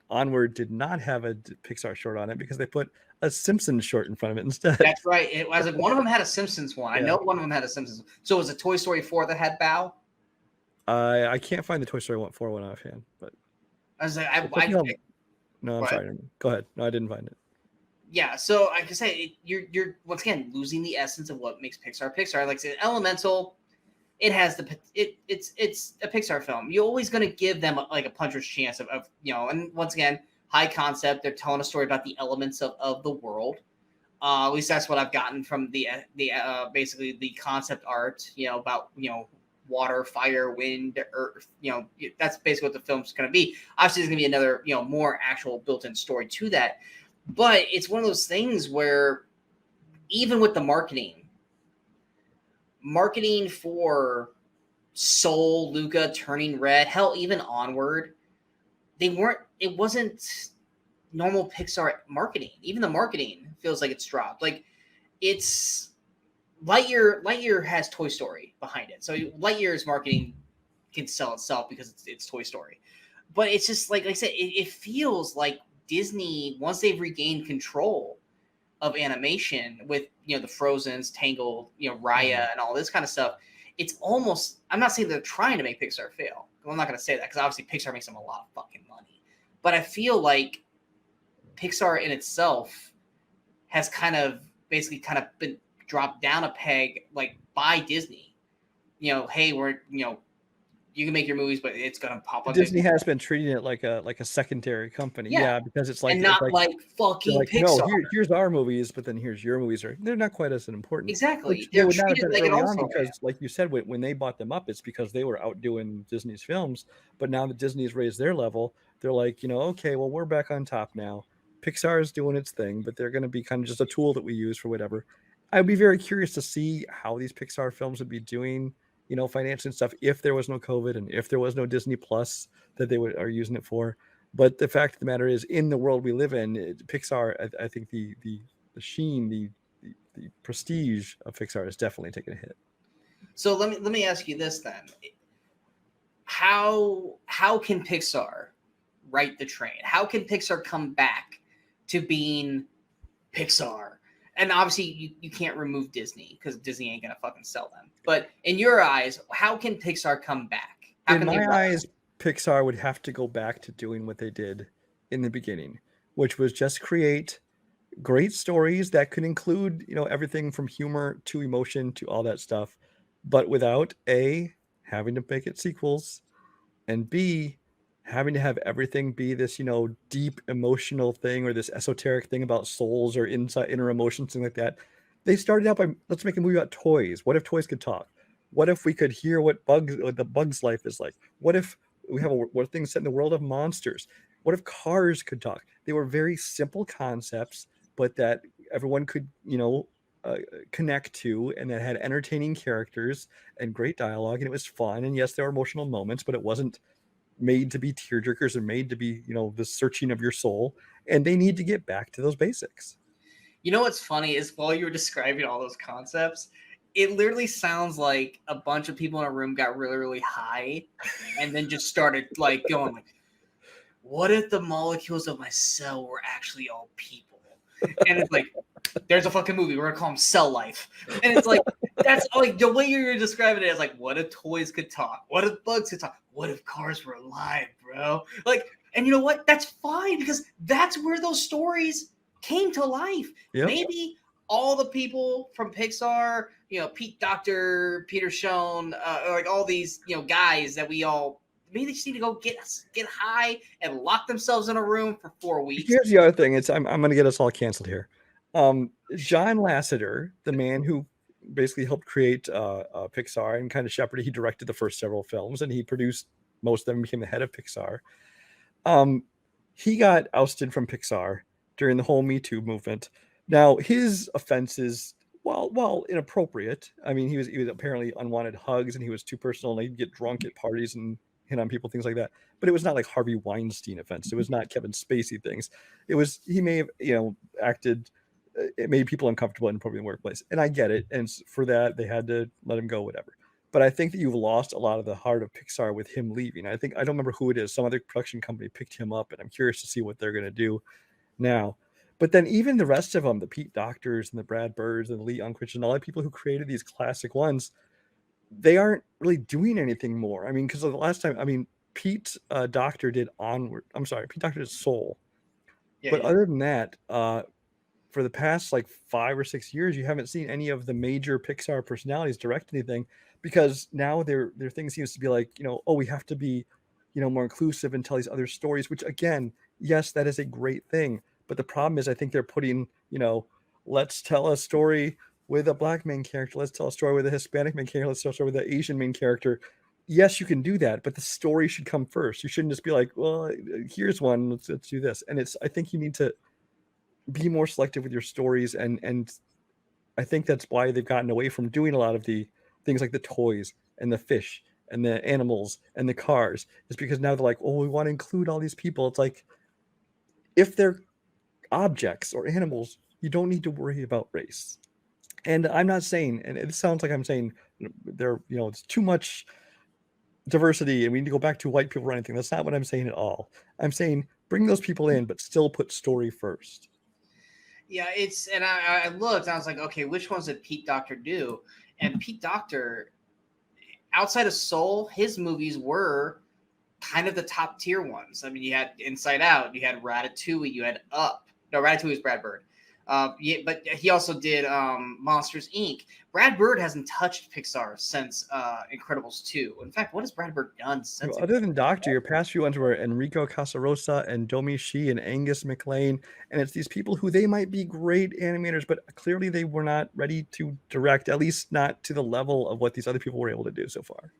Onward did not have a Pixar short on it because they put a Simpsons short in front of it instead. That's right. It was like one of them had a Simpsons one. I know one of them had a Simpsons. So it was a Toy Story 4 that had Bow. I can't find the Toy Story 4 one offhand, but I was like, no, I'm sorry. Go ahead. No, I didn't find it. Yeah, so I can say you're once again losing the essence of what makes Pixar Pixar. Like I said, Elemental, it has it's a Pixar film. You're always going to give them like a puncher's chance of and once again, high concept. They're telling a story about the elements of the world. At least that's what I've gotten from the basically the concept art. About water, fire, wind, earth. That's basically what the film's going to be. Obviously, there's going to be another more actual built-in story to that. But it's one of those things where even with the marketing for Soul, Luca, Turning Red, hell, even Onward, it wasn't normal Pixar marketing. Even the marketing feels like it's dropped. Like it's Lightyear has Toy Story behind it. So Lightyear's marketing can sell itself because it's Toy Story. But it's just like I said, it feels like Disney, once they've regained control of animation with the Frozens, Tangled, Raya, and all this kind of stuff, it's almost, I'm not saying they're trying to make Pixar fail. I'm not going to say that because obviously Pixar makes them a lot of fucking money. But I feel like Pixar in itself has basically been dropped down a peg like by Disney. Hey, we're you can make your movies, but it's gonna pop up. Disney has been treating it like a secondary company, because it's like, and not like fucking Pixar. No, here's our movies, but then here's your movies. They're not quite as important. Exactly, they're treated like an also because, like you said, when they bought them up, it's because they were outdoing Disney's films. But now that Disney's raised their level, they're like, okay, well, we're back on top now. Pixar is doing its thing, but they're going to be kind of just a tool that we use for whatever. I'd be very curious to see how these Pixar films would be doing, financially and stuff, if there was no COVID and if there was no Disney Plus that they are using it for. But the fact of the matter is, in the world we live in, Pixar, I think the sheen, the prestige of Pixar is definitely taking a hit. So let me ask you this then: how can Pixar right the train? How can Pixar come back to being Pixar? And obviously, you can't remove Disney because Disney ain't gonna fucking sell them. But in your eyes, how can Pixar come back? In my eyes, Pixar would have to go back to doing what they did in the beginning, which was just create great stories that could include, everything from humor to emotion to all that stuff, but without A, having to make it sequels, and B, having to have everything be this, deep emotional thing or this esoteric thing about souls or inner emotions, things like that. They started out by, let's make a movie about toys. What if toys could talk? What if we could hear what the bug's life is like? What if we have what things set in the world of monsters? What if cars could talk? They were very simple concepts, but that everyone could, connect to, and that had entertaining characters and great dialogue, and it was fun. And yes, there were emotional moments, but it wasn't made to be tearjerkers or made to be, the searching of your soul. And they need to get back to those basics. You know what's funny is while you were describing all those concepts, it literally sounds like a bunch of people in a room got really, really high and then just started like going like, what if the molecules of my cell were actually all people? And it's like, there's a fucking movie. We're gonna call them Cell Life. And it's like, that's like the way you're describing it is like, what if toys could talk? What if bugs could talk? What if cars were alive, bro? Like, and you know what? That's fine because that's where those stories came to life. Yep. Maybe all the people from Pixar, Pete Docter, Peter Schoen, like all these, guys that we all maybe they just need to go get high and lock themselves in a room for 4 weeks. Here's the other thing. I'm going to get us all canceled here. John Lasseter, the man who basically helped create Pixar and kind of shepherded, he directed the first several films and he produced most of them, became the head of Pixar. He got ousted from Pixar during the whole Me Too movement. Now, his offenses, while inappropriate, I mean, he was apparently unwanted hugs and he was too personal and he'd get drunk at parties and hit on people, things like that. But it was not like Harvey Weinstein offense. It was not Kevin Spacey things. It was, he may have, acted, it made people uncomfortable in the workplace. And I get it. And for that, they had to let him go, whatever. But I think that you've lost a lot of the heart of Pixar with him leaving. I don't remember who it is. Some other production company picked him up and I'm curious to see what they're going to do now. But then even the rest of them, the Pete Docters and the Brad Birds and the Lee Unkrich and all the people who created these classic ones, they aren't really doing anything more. I mean, because the last time, Pete Docter did Onward. I'm sorry, Pete Docter did Soul. Yeah, but other than that, for the past like 5 or 6 years, you haven't seen any of the major Pixar personalities direct anything because now their thing seems to be like, we have to be, more inclusive and tell these other stories, which again, yes, that is a great thing. But the problem is I think they're putting, let's tell a story with a Black main character. Let's tell a story with a Hispanic main character. Let's tell a story with an Asian main character. Yes, you can do that, but the story should come first. You shouldn't just be like, well, here's one. Let's do this. And I think you need to be more selective with your stories. And I think that's why they've gotten away from doing a lot of the things like the toys and the fish and the animals and the cars. Is because now they're like, oh, we want to include all these people. It's like, if they're objects or animals, you don't need to worry about race. And I'm not saying, and it sounds like I'm saying it's too much diversity and we need to go back to white people or anything. That's not what I'm saying at all. I'm saying bring those people in, but still put story first. Yeah, and I looked and I was like, okay, which ones did Pete Docter do? And Pete Docter, outside of Soul, his movies were kind of the top tier ones. I mean, you had Inside Out, you had Ratatouille, you had Up. No, Ratatouille is Brad Bird. But he also did Monsters, Inc. Brad Bird hasn't touched Pixar since Incredibles 2. In fact, what has Brad Bird done since? Other than Doctor, your past few ones were Enrico Casarosa and Domi Shi and Angus MacLean. And it's these people who they might be great animators, but clearly they were not ready to direct, at least not to the level of what these other people were able to do so far.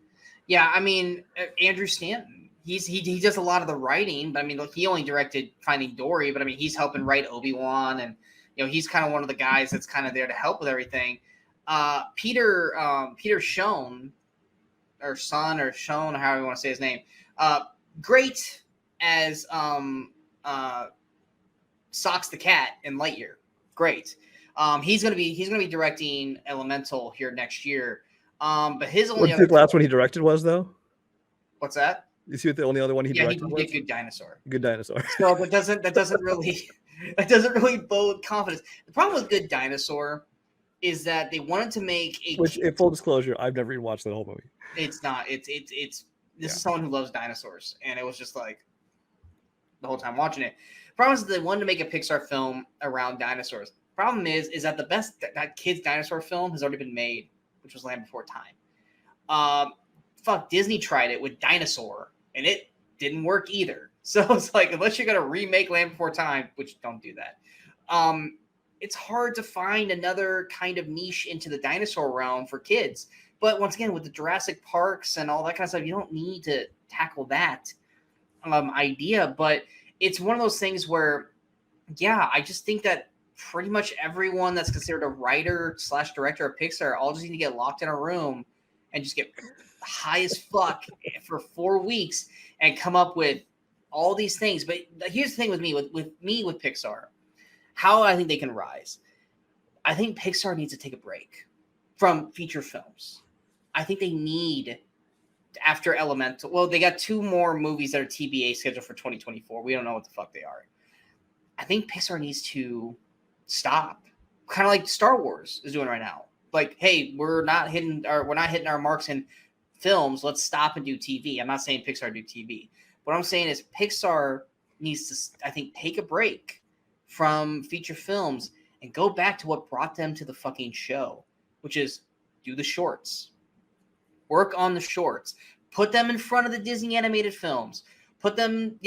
Yeah, I mean, Andrew Stanton. He does a lot of the writing, but I mean, look, he only directed Finding Dory, but I mean, he's helping write Obi-Wan, and he's kind of one of the guys that's kind of there to help with everything. Peter Schoen, or Son, or Schoen, however you want to say his name, great as Socks the Cat in Lightyear. Great. He's gonna be directing Elemental here next year. But his only the last one he directed was though? What's that? You see what the only other one he directed was? Yeah, he did Good Dinosaur. Good Dinosaur. So that doesn't really bode confidence. The problem with Good Dinosaur is that they wanted to make which, in full disclosure, I've never even watched the whole movie. It's not. This is someone who loves dinosaurs, and it was just like the whole time watching it. The problem is that they wanted to make a Pixar film around dinosaurs. The problem is that the best that kids dinosaur film has already been made, which was Land Before Time. Disney tried it with Dinosaur, and it didn't work either. So it's like, unless you're gonna remake Land Before Time, which don't do that, it's hard to find another kind of niche into the dinosaur realm for kids. But once again, with the Jurassic Parks and all that kind of stuff, you don't need to tackle that idea. But it's one of those things where, yeah, I just think that pretty much everyone that's considered a writer / director of Pixar all just need to get locked in a room and just get high as fuck for 4 weeks and come up with all these things. But here's the thing with me, with Pixar, how I think they can rise. I think Pixar needs to take a break from feature films. I think they need, after Elemental, well, they got 2 more movies that are TBA scheduled for 2024. We don't know what the fuck they are. I think Pixar needs to stop, kind of like Star Wars is doing right now. Like, hey, we're not hitting our marks in films. Let's stop and do TV. I'm not saying Pixar do TV. What I'm saying is Pixar needs to, I think, take a break from feature films and go back to what brought them to the fucking show, which is do the shorts. Work on the shorts. Put them in front of the Disney animated films. Put them,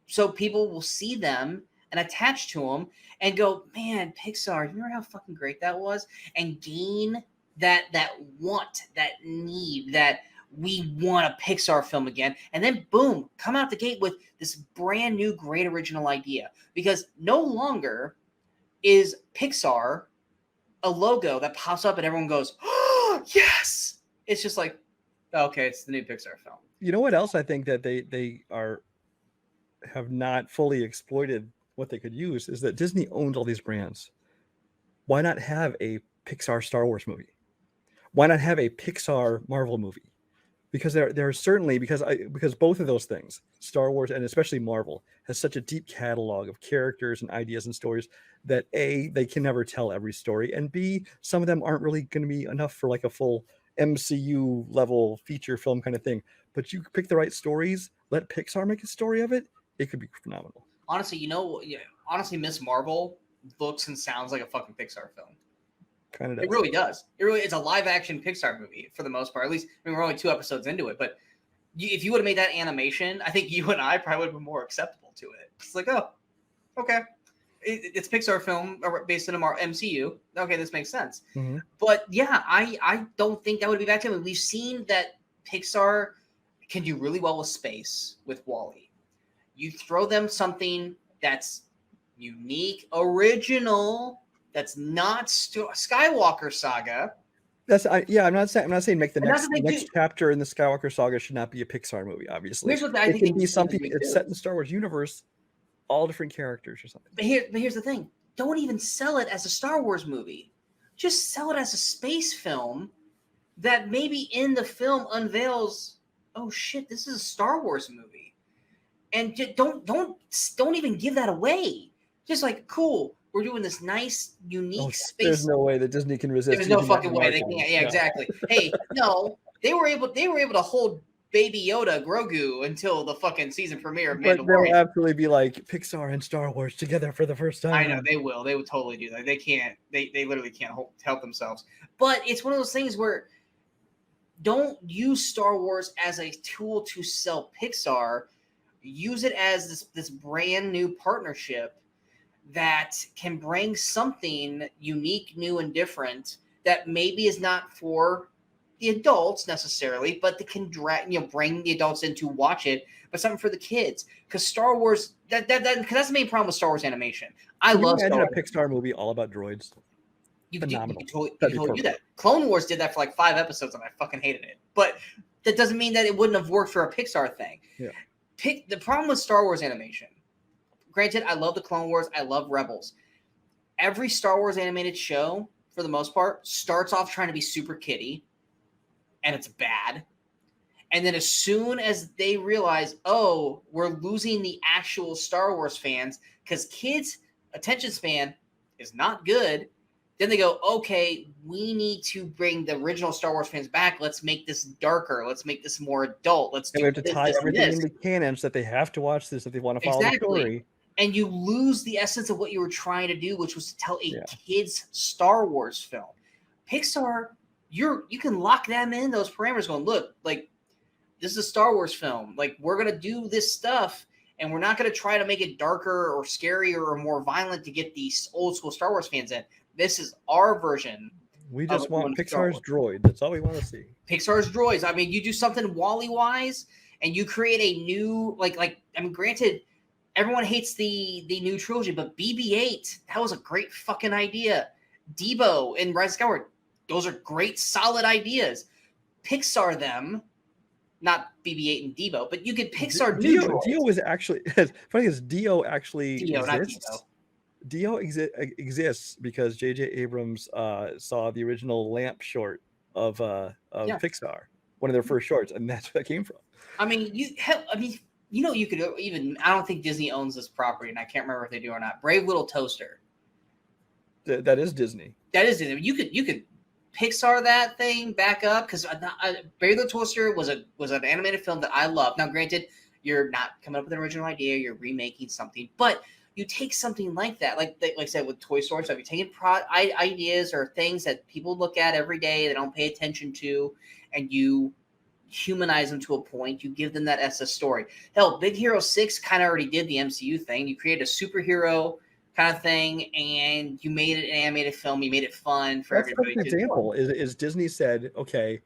so people will see them and attach to them and go, man, Pixar, you remember how fucking great that was? And gain that want, that need, that we want a Pixar film again. And then, boom, come out the gate with this brand new great original idea. Because no longer is Pixar a logo that pops up and everyone goes, oh, yes! It's just like, okay, it's the new Pixar film. You know what else I think that they have not fully exploited what they could use is that Disney owns all these brands. Why not have a Pixar Star Wars movie? Why not have a Pixar Marvel movie? Because there certainly, because both of those things, Star Wars and especially Marvel, has such a deep catalog of characters and ideas and stories that A, they can never tell every story, and B, some of them aren't really going to be enough for like a full MCU level feature film kind of thing. But you pick the right stories, let Pixar make a story of it, it could be phenomenal. Honestly, Miss Marvel looks and sounds like a fucking Pixar film. Kind of does. It really does. It's a live action Pixar movie for the most part. At least, I mean, we're only 2 episodes into it, but if you would have made that animation, I think you and I probably would have been more acceptable to it. It's like, oh, okay, it's Pixar film based in our MCU. Okay, this makes sense. Mm-hmm. But yeah, I don't think that would be bad to him. We've seen that Pixar can do really well with space with WALL-E. You throw them something that's unique, original, that's not Skywalker Saga. I'm not saying make the next chapter in the Skywalker Saga should not be a Pixar movie. Obviously, it can be something that's set in the Star Wars universe, all different characters or something. But here's the thing: don't even sell it as a Star Wars movie. Just sell it as a space film that maybe in the film unveils, oh shit, this is a Star Wars movie, and don't even give that away. Just like, cool, we're doing this nice, unique space. There's no way that Disney can resist. There's no fucking way they can't. Yeah, exactly. Hey, no, they were able to hold Baby Yoda, Grogu, until the fucking season premiere of Mandalorian. But they'll absolutely be like Pixar and Star Wars together for the first time. I know they will. They would totally do that. They can't. They literally can't help themselves. But it's one of those things where don't use Star Wars as a tool to sell Pixar. Use it as this brand new partnership that can bring something unique, new, and different that maybe is not for the adults necessarily, but that can bring the adults in to watch it, but something for the kids. Because Star Wars, because that's the main problem with Star Wars animation. I love Star Wars. A Pixar movie all about droids. You can totally do that. Clone Wars did that for like 5 episodes, and I fucking hated it. But that doesn't mean that it wouldn't have worked for a Pixar thing. Yeah. The problem with Star Wars animation. Granted, I love the Clone Wars. I love Rebels. Every Star Wars animated show, for the most part, starts off trying to be super kiddie, and it's bad. And then as soon as they realize, oh, we're losing the actual Star Wars fans because kids' attention span is not good, then they go, okay, we need to bring the original Star Wars fans back. Let's make this darker. Let's make this more adult. We have to tie everything into canon so that they have to watch this if they want to follow the story. And you lose the essence of what you were trying to do, which was to tell a kid's Star Wars film. Pixar, you can lock them in those parameters going, look, like, this is a Star Wars film. Like, we're going to do this stuff, and we're not going to try to make it darker or scarier or more violent to get these old school Star Wars fans in. This is our version. We just want Pixar's droid. That's all we want to see. Pixar's droids. I mean, you do something Wall-E wise, and you create a new I mean, granted, everyone hates the new trilogy, but BB-8, that was a great fucking idea. Debo and Rise of Skywalker, those are great, solid ideas. Pixar them, not BB-8 and Debo, but you could Pixar Dio was actually funny as Dio actually Dio, exists. not Debo. Dio exists because J.J. Abrams saw the original Lamp short of Pixar, one of their first shorts, and that's where that came from. I mean, you could even. I don't think Disney owns this property, and I can't remember if they do or not. Brave Little Toaster. That is Disney. That is Disney. You could Pixar that thing back up because Brave Little Toaster was an animated film that I love. Now, granted, you're not coming up with an original idea; you're remaking something, but you take something like that, like I said with Toy Story stuff, you're taking ideas or things that people look at every day, they don't pay attention to, and you humanize them to a point. You give them that as a story. Hell, Big Hero 6 kind of already did the MCU thing. You created a superhero kind of thing, and you made it an animated film. You made it fun for everybody. That's an example. Is Disney said, okay,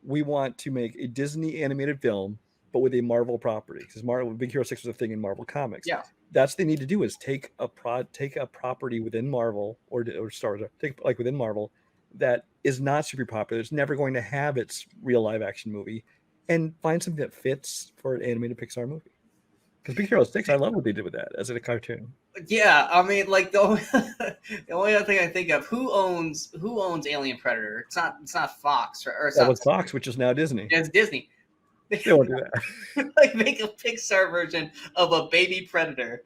we want to make a Disney animated film, but with a Marvel property, because Big Hero 6 was a thing in Marvel Comics. Yeah. That's what they need to do is take a property within Marvel or Star Wars, within Marvel that is not super popular. It's never going to have its real live action movie, and find something that fits for an animated Pixar movie. Because Big Hero 6, I love what they did with that as a cartoon. Yeah, I mean, like the only other thing I think of, who owns Alien Predator? It's not Fox, or that was Fox, which is now Disney. It's Disney. They won't do that. Like make a Pixar version of a baby predator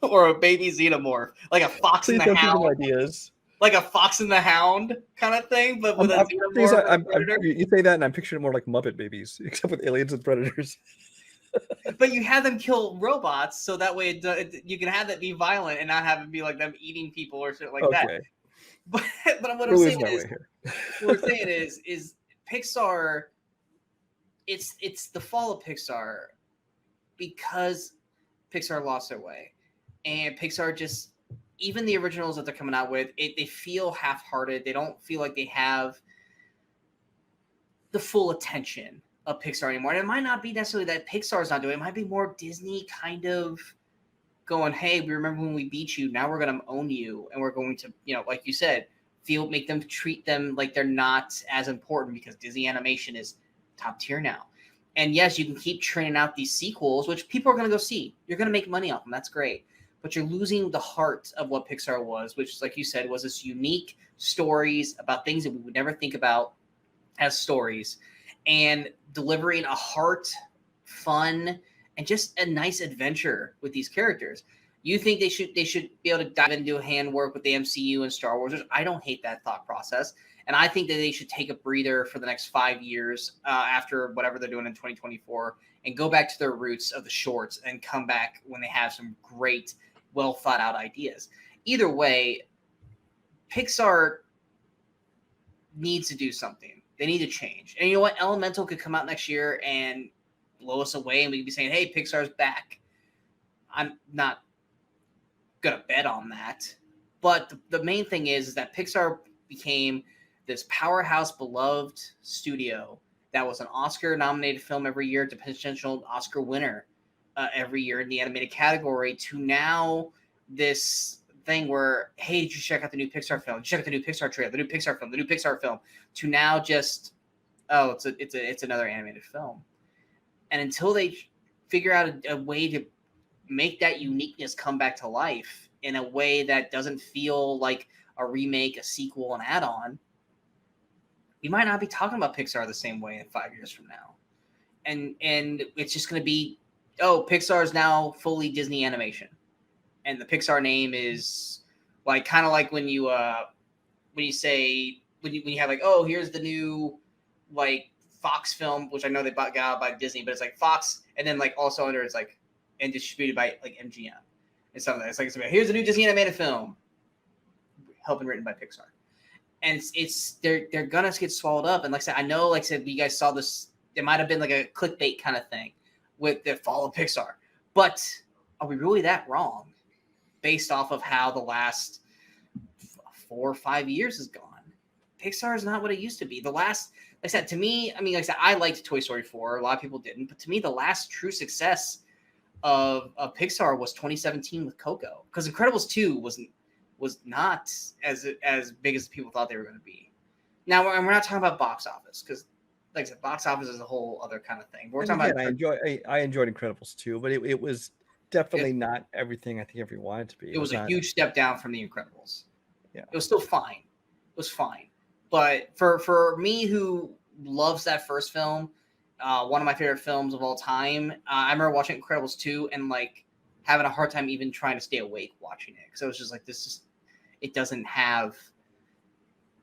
or a baby xenomorph, like a Fox and the Hound. Ideas. Like a Fox and the Hound kind of thing, but with a xenomorph. You say that, and I'm picturing more like Muppet Babies, except with aliens and predators. But you have them kill robots, so that way you can have that be violent and not have it be like them eating people or shit like that. But what I'm saying is Pixar. It's the fall of Pixar because Pixar lost their way, and Pixar just, even the originals that they're coming out with, they feel half-hearted. They don't feel like they have the full attention of Pixar anymore. And it might not be necessarily that Pixar's not doing it. It might be more Disney kind of going, hey, we remember when we beat you. Now we're going to own you, and we're going to, like you said, make them treat them like they're not as important because Disney animation is top tier now. And yes, you can keep churning out these sequels, which people are going to go see. You're going to make money off them. That's great. But you're losing the heart of what Pixar was, which, like you said, was this unique stories about things that we would never think about as stories, and delivering a heart, fun, and just a nice adventure with these characters. You think they should be able to dive into handwork with the MCU and Star Wars? I don't hate that thought process. And I think that they should take a breather for the next 5 years after whatever they're doing in 2024 and go back to their roots of the shorts and come back when they have some great, well thought out ideas. Either way, Pixar needs to do something. They need to change. And you know what? Elemental could come out next year and blow us away, and we could be saying, hey, Pixar's back. I'm not going to bet on that. But the main thing is that Pixar became this powerhouse, beloved studio that was an Oscar-nominated film every year, to potential Oscar winner every year in the animated category, to now this thing where, hey, did you check out the new Pixar film? Did you check out the new Pixar trailer, the new Pixar film, to now just, oh, it's another animated film. And until they figure out a way to make that uniqueness come back to life in a way that doesn't feel like a remake, a sequel, an add-on, you might not be talking about Pixar the same way in 5 years from now. And it's just going to be, oh, Pixar is now fully Disney animation. And the Pixar name is like, kind of like when you have like, oh, here's the new like Fox film, which I know they got out by Disney, but it's like Fox, and then like also under it's like, and distributed by like MGM and something like that. It's like, here's the new Disney animated film, helped and written by Pixar. And they're gonna get swallowed up. And like I said, you guys saw this. It might have been like a clickbait kind of thing with the fall of Pixar, but are we really that wrong based off of how the last 4 or 5 years has gone? Pixar is not what it used to be. The last, like I said, to me, I mean, like I said, I liked Toy Story 4. A lot of people didn't, but to me, the last true success of Pixar was 2017 with Coco, because Incredibles 2 was not as big as people thought they were going to be. Now, we're not talking about box office, because, like I said, box office is a whole other kind of thing. But we're And talking again, about. I enjoyed Incredibles too, but it was definitely not everything I think everyone wanted it to be. It was a huge step down from the Incredibles. Yeah, it was still fine. It was fine. But for me, who loves that first film, one of my favorite films of all time, I remember watching Incredibles 2 and like having a hard time even trying to stay awake watching it, because I was just like, it doesn't have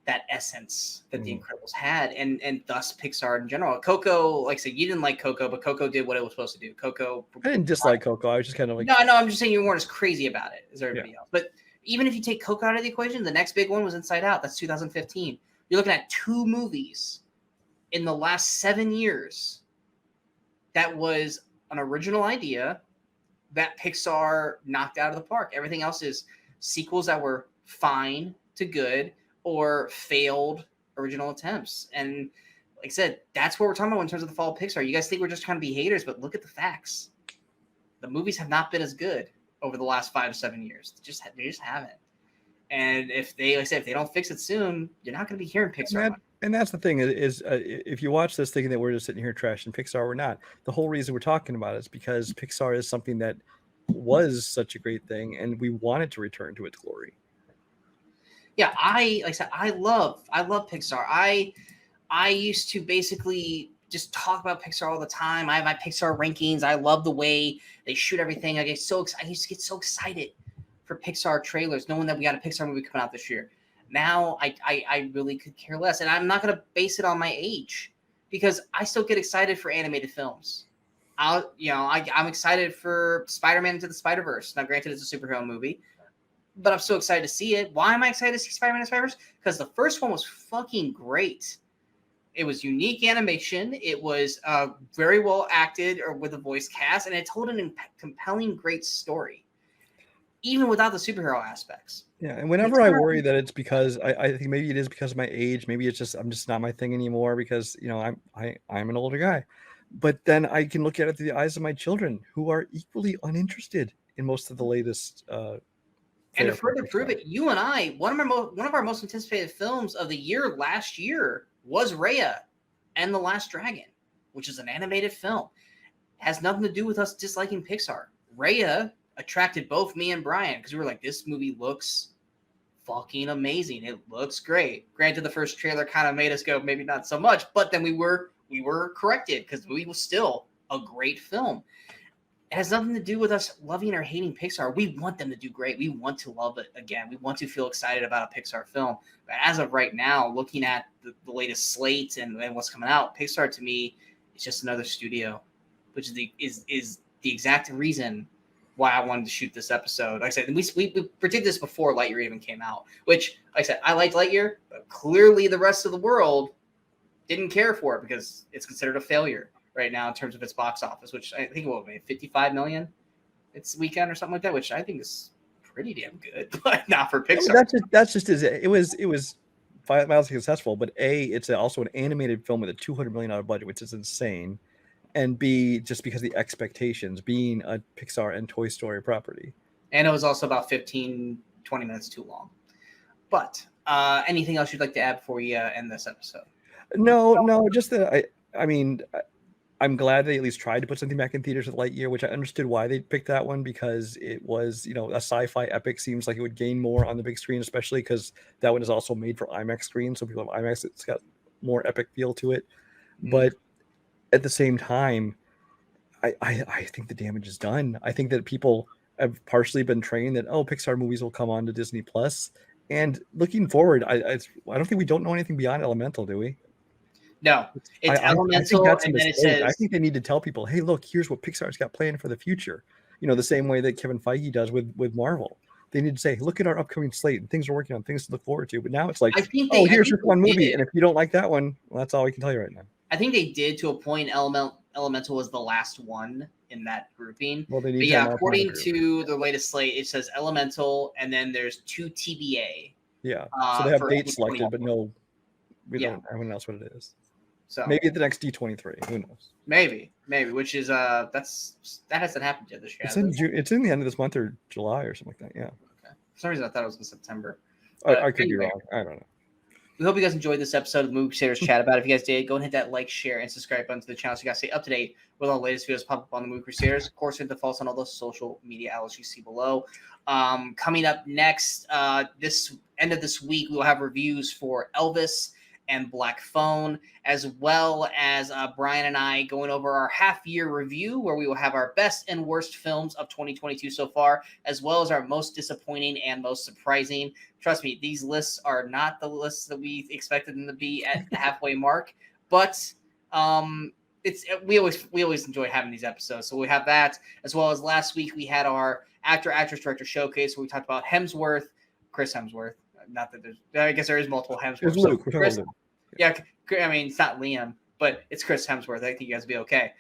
that essence that the Incredibles had, and thus Pixar in general. Coco, like I said, you didn't like Coco, but Coco did what it was supposed to do. Coco. I didn't dislike Coco. I was just kind of like, no, I'm just saying you weren't as crazy about it as everybody else. But even if you take Coco out of the equation, the next big one was Inside Out. That's 2015. You're looking at 2 movies in the last 7 years that was an original idea that Pixar knocked out of the park. Everything else is sequels that were fine to good or failed original attempts. And like I said, that's what we're talking about in terms of the fall of Pixar. You guys think we're just trying to be haters, but look at the facts. The movies have not been as good over the last 5 to 7 years. They just haven't. And if they, like I said, if they don't fix it soon, you're not going to be hearing Pixar. And that's the thing is, if you watch this thinking that we're just sitting here trashing Pixar, we're not. The whole reason we're talking about it is because Pixar is something that was such a great thing, and we wanted to return to its glory. Yeah, like I said, I love Pixar. I used to basically just talk about Pixar all the time. I have my Pixar rankings. I love the way they shoot everything. I used to get so excited for Pixar trailers, knowing that we got a Pixar movie coming out this year. Now I really could care less, and I'm not going to base it on my age, because I still get excited for animated films. I'm excited for Spider-Man Into the Spider-Verse. Now, granted, it's a superhero movie, but I'm so excited to see it. Why am I excited to see Spider-Man Into the Spider-Verse? Because the first one was fucking great. It was unique animation. It was very well acted, or with a voice cast, and it told an compelling, great story, even without the superhero aspects. Yeah, and whenever I worry that it's because I think maybe it is because of my age, maybe it's just I'm just not my thing anymore, because I'm an older guy. But then I can look at it through the eyes of my children, who are equally uninterested in most of the latest. And to further prove it, you and I, one of our most anticipated films of the year last year was Raya and the Last Dragon, which is an animated film. It has nothing to do with us disliking Pixar. Raya attracted both me and Brian because we were like, this movie looks fucking amazing. It looks great. Granted, the first trailer kind of made us go, maybe not so much, but then we were corrected, because the movie was still a great film. It has nothing to do with us loving or hating Pixar. We want them to do great. We want to love it again. We want to feel excited about a Pixar film. But as of right now, looking at the latest slate and what's coming out, Pixar to me is just another studio, which is the exact reason why I wanted to shoot this episode. Like I said, we predicted this before Lightyear even came out, which, like I said, I liked Lightyear, but clearly the rest of the world didn't care for it because it's considered a failure right now in terms of its box office, which I think will be 55 million its weekend or something like that, which I think is pretty damn good, but not for Pixar. That's just it was mildly successful, but it's also an animated film with a $200 million budget, which is insane. And B, just because the expectations being a Pixar and Toy Story property. And it was also about 15, 20 minutes too long. But anything else you'd like to add before we end this episode? No, just that I'm glad they at least tried to put something back in theaters with Lightyear, which I understood why they picked that one, because it was, a sci-fi epic. Seems like it would gain more on the big screen, especially because that one is also made for IMAX screens. So people have IMAX, it's got more epic feel to it. Mm. But at the same time, I think the damage is done. I think that people have partially been trained that, Pixar movies will come on to Disney Plus. And looking forward, I don't think we don't know anything beyond Elemental, do we? No, it's Elemental, and then it says, I think they need to tell people, hey, look, here's what Pixar's got planned for the future. The same way that Kevin Feige does with Marvel. They need to say, look at our upcoming slate and things we're working on, things to look forward to. But now it's like, here's your one movie, and if you don't like that one, well, that's all we can tell you right now. I think they did to a point. Elemental was the last one in that grouping. Well, they need But to yeah, now find a according group. to the latest slate, it says Elemental, and then there's 2 TBA. Yeah. So they have for dates selected, but 2024. no, we Yeah. don't haven't announced what it is. So Maybe at the next D23. Who knows? maybe, which is that hasn't happened yet this year. It's in June. It's in the end of this month or July or something like that. Yeah. Okay. For some reason, I thought it was in September. I could be wrong. I don't know. We hope you guys enjoyed this episode of the Movie Crusaders chat about it. If you guys did, go and hit that like, share, and subscribe button to the channel so you guys stay up to date with all the latest videos pop up on the Movie Crusaders. Of course, hit the follow us on all those social media outlets you see below. Coming up next, this end of this week, we will have reviews for Elvis and Black Phone, as well as Brian and I going over our half-year review, where we will have our best and worst films of 2022 so far, as well as our most disappointing and most surprising. Trust me, these lists are not the lists that we expected them to be at the halfway mark, but we always enjoy having these episodes. So we have that, as well as last week we had our actor, actress, director showcase, where we talked about Chris Hemsworth. Not that I guess there is multiple Hemsworths. It's Luke. We're talking about Luke. Yeah, I mean, it's not Liam, but it's Chris Hemsworth. I think you guys will be okay.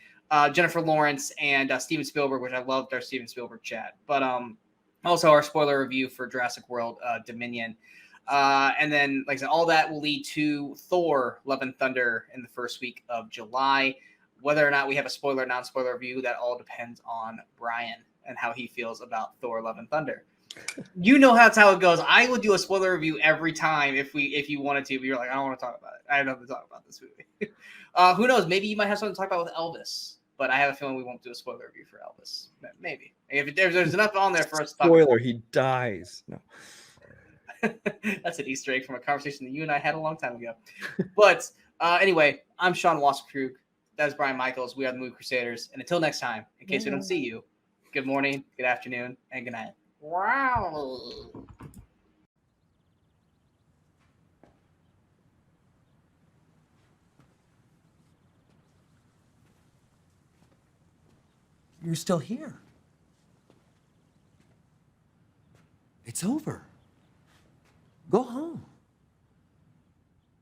Jennifer Lawrence and Steven Spielberg, which I loved our Steven Spielberg chat. But also our spoiler review for Jurassic World Dominion. And then, like I said, all that will lead to Thor, Love and Thunder in the first week of July. Whether or not we have a spoiler, non-spoiler review, that all depends on Brian and how he feels about Thor, Love and Thunder. You know that's how it goes. I would do a spoiler review every time if you wanted to, but you're like, I don't want to talk about it. I have nothing to talk about this movie. Who knows? Maybe you might have something to talk about with Elvis, but I have a feeling we won't do a spoiler review for Elvis. Maybe if there's enough on there for us to talk Spoiler: about. he dies. No, that's an Easter egg from a conversation that you and I had a long time ago. But anyway, I'm Sean Wasserkrug. That's Brian Michaels. We are the Movie Crusaders, and until next time, in case we don't see you, good morning, good afternoon, and good night. Wow. You're still here. It's over. Go home.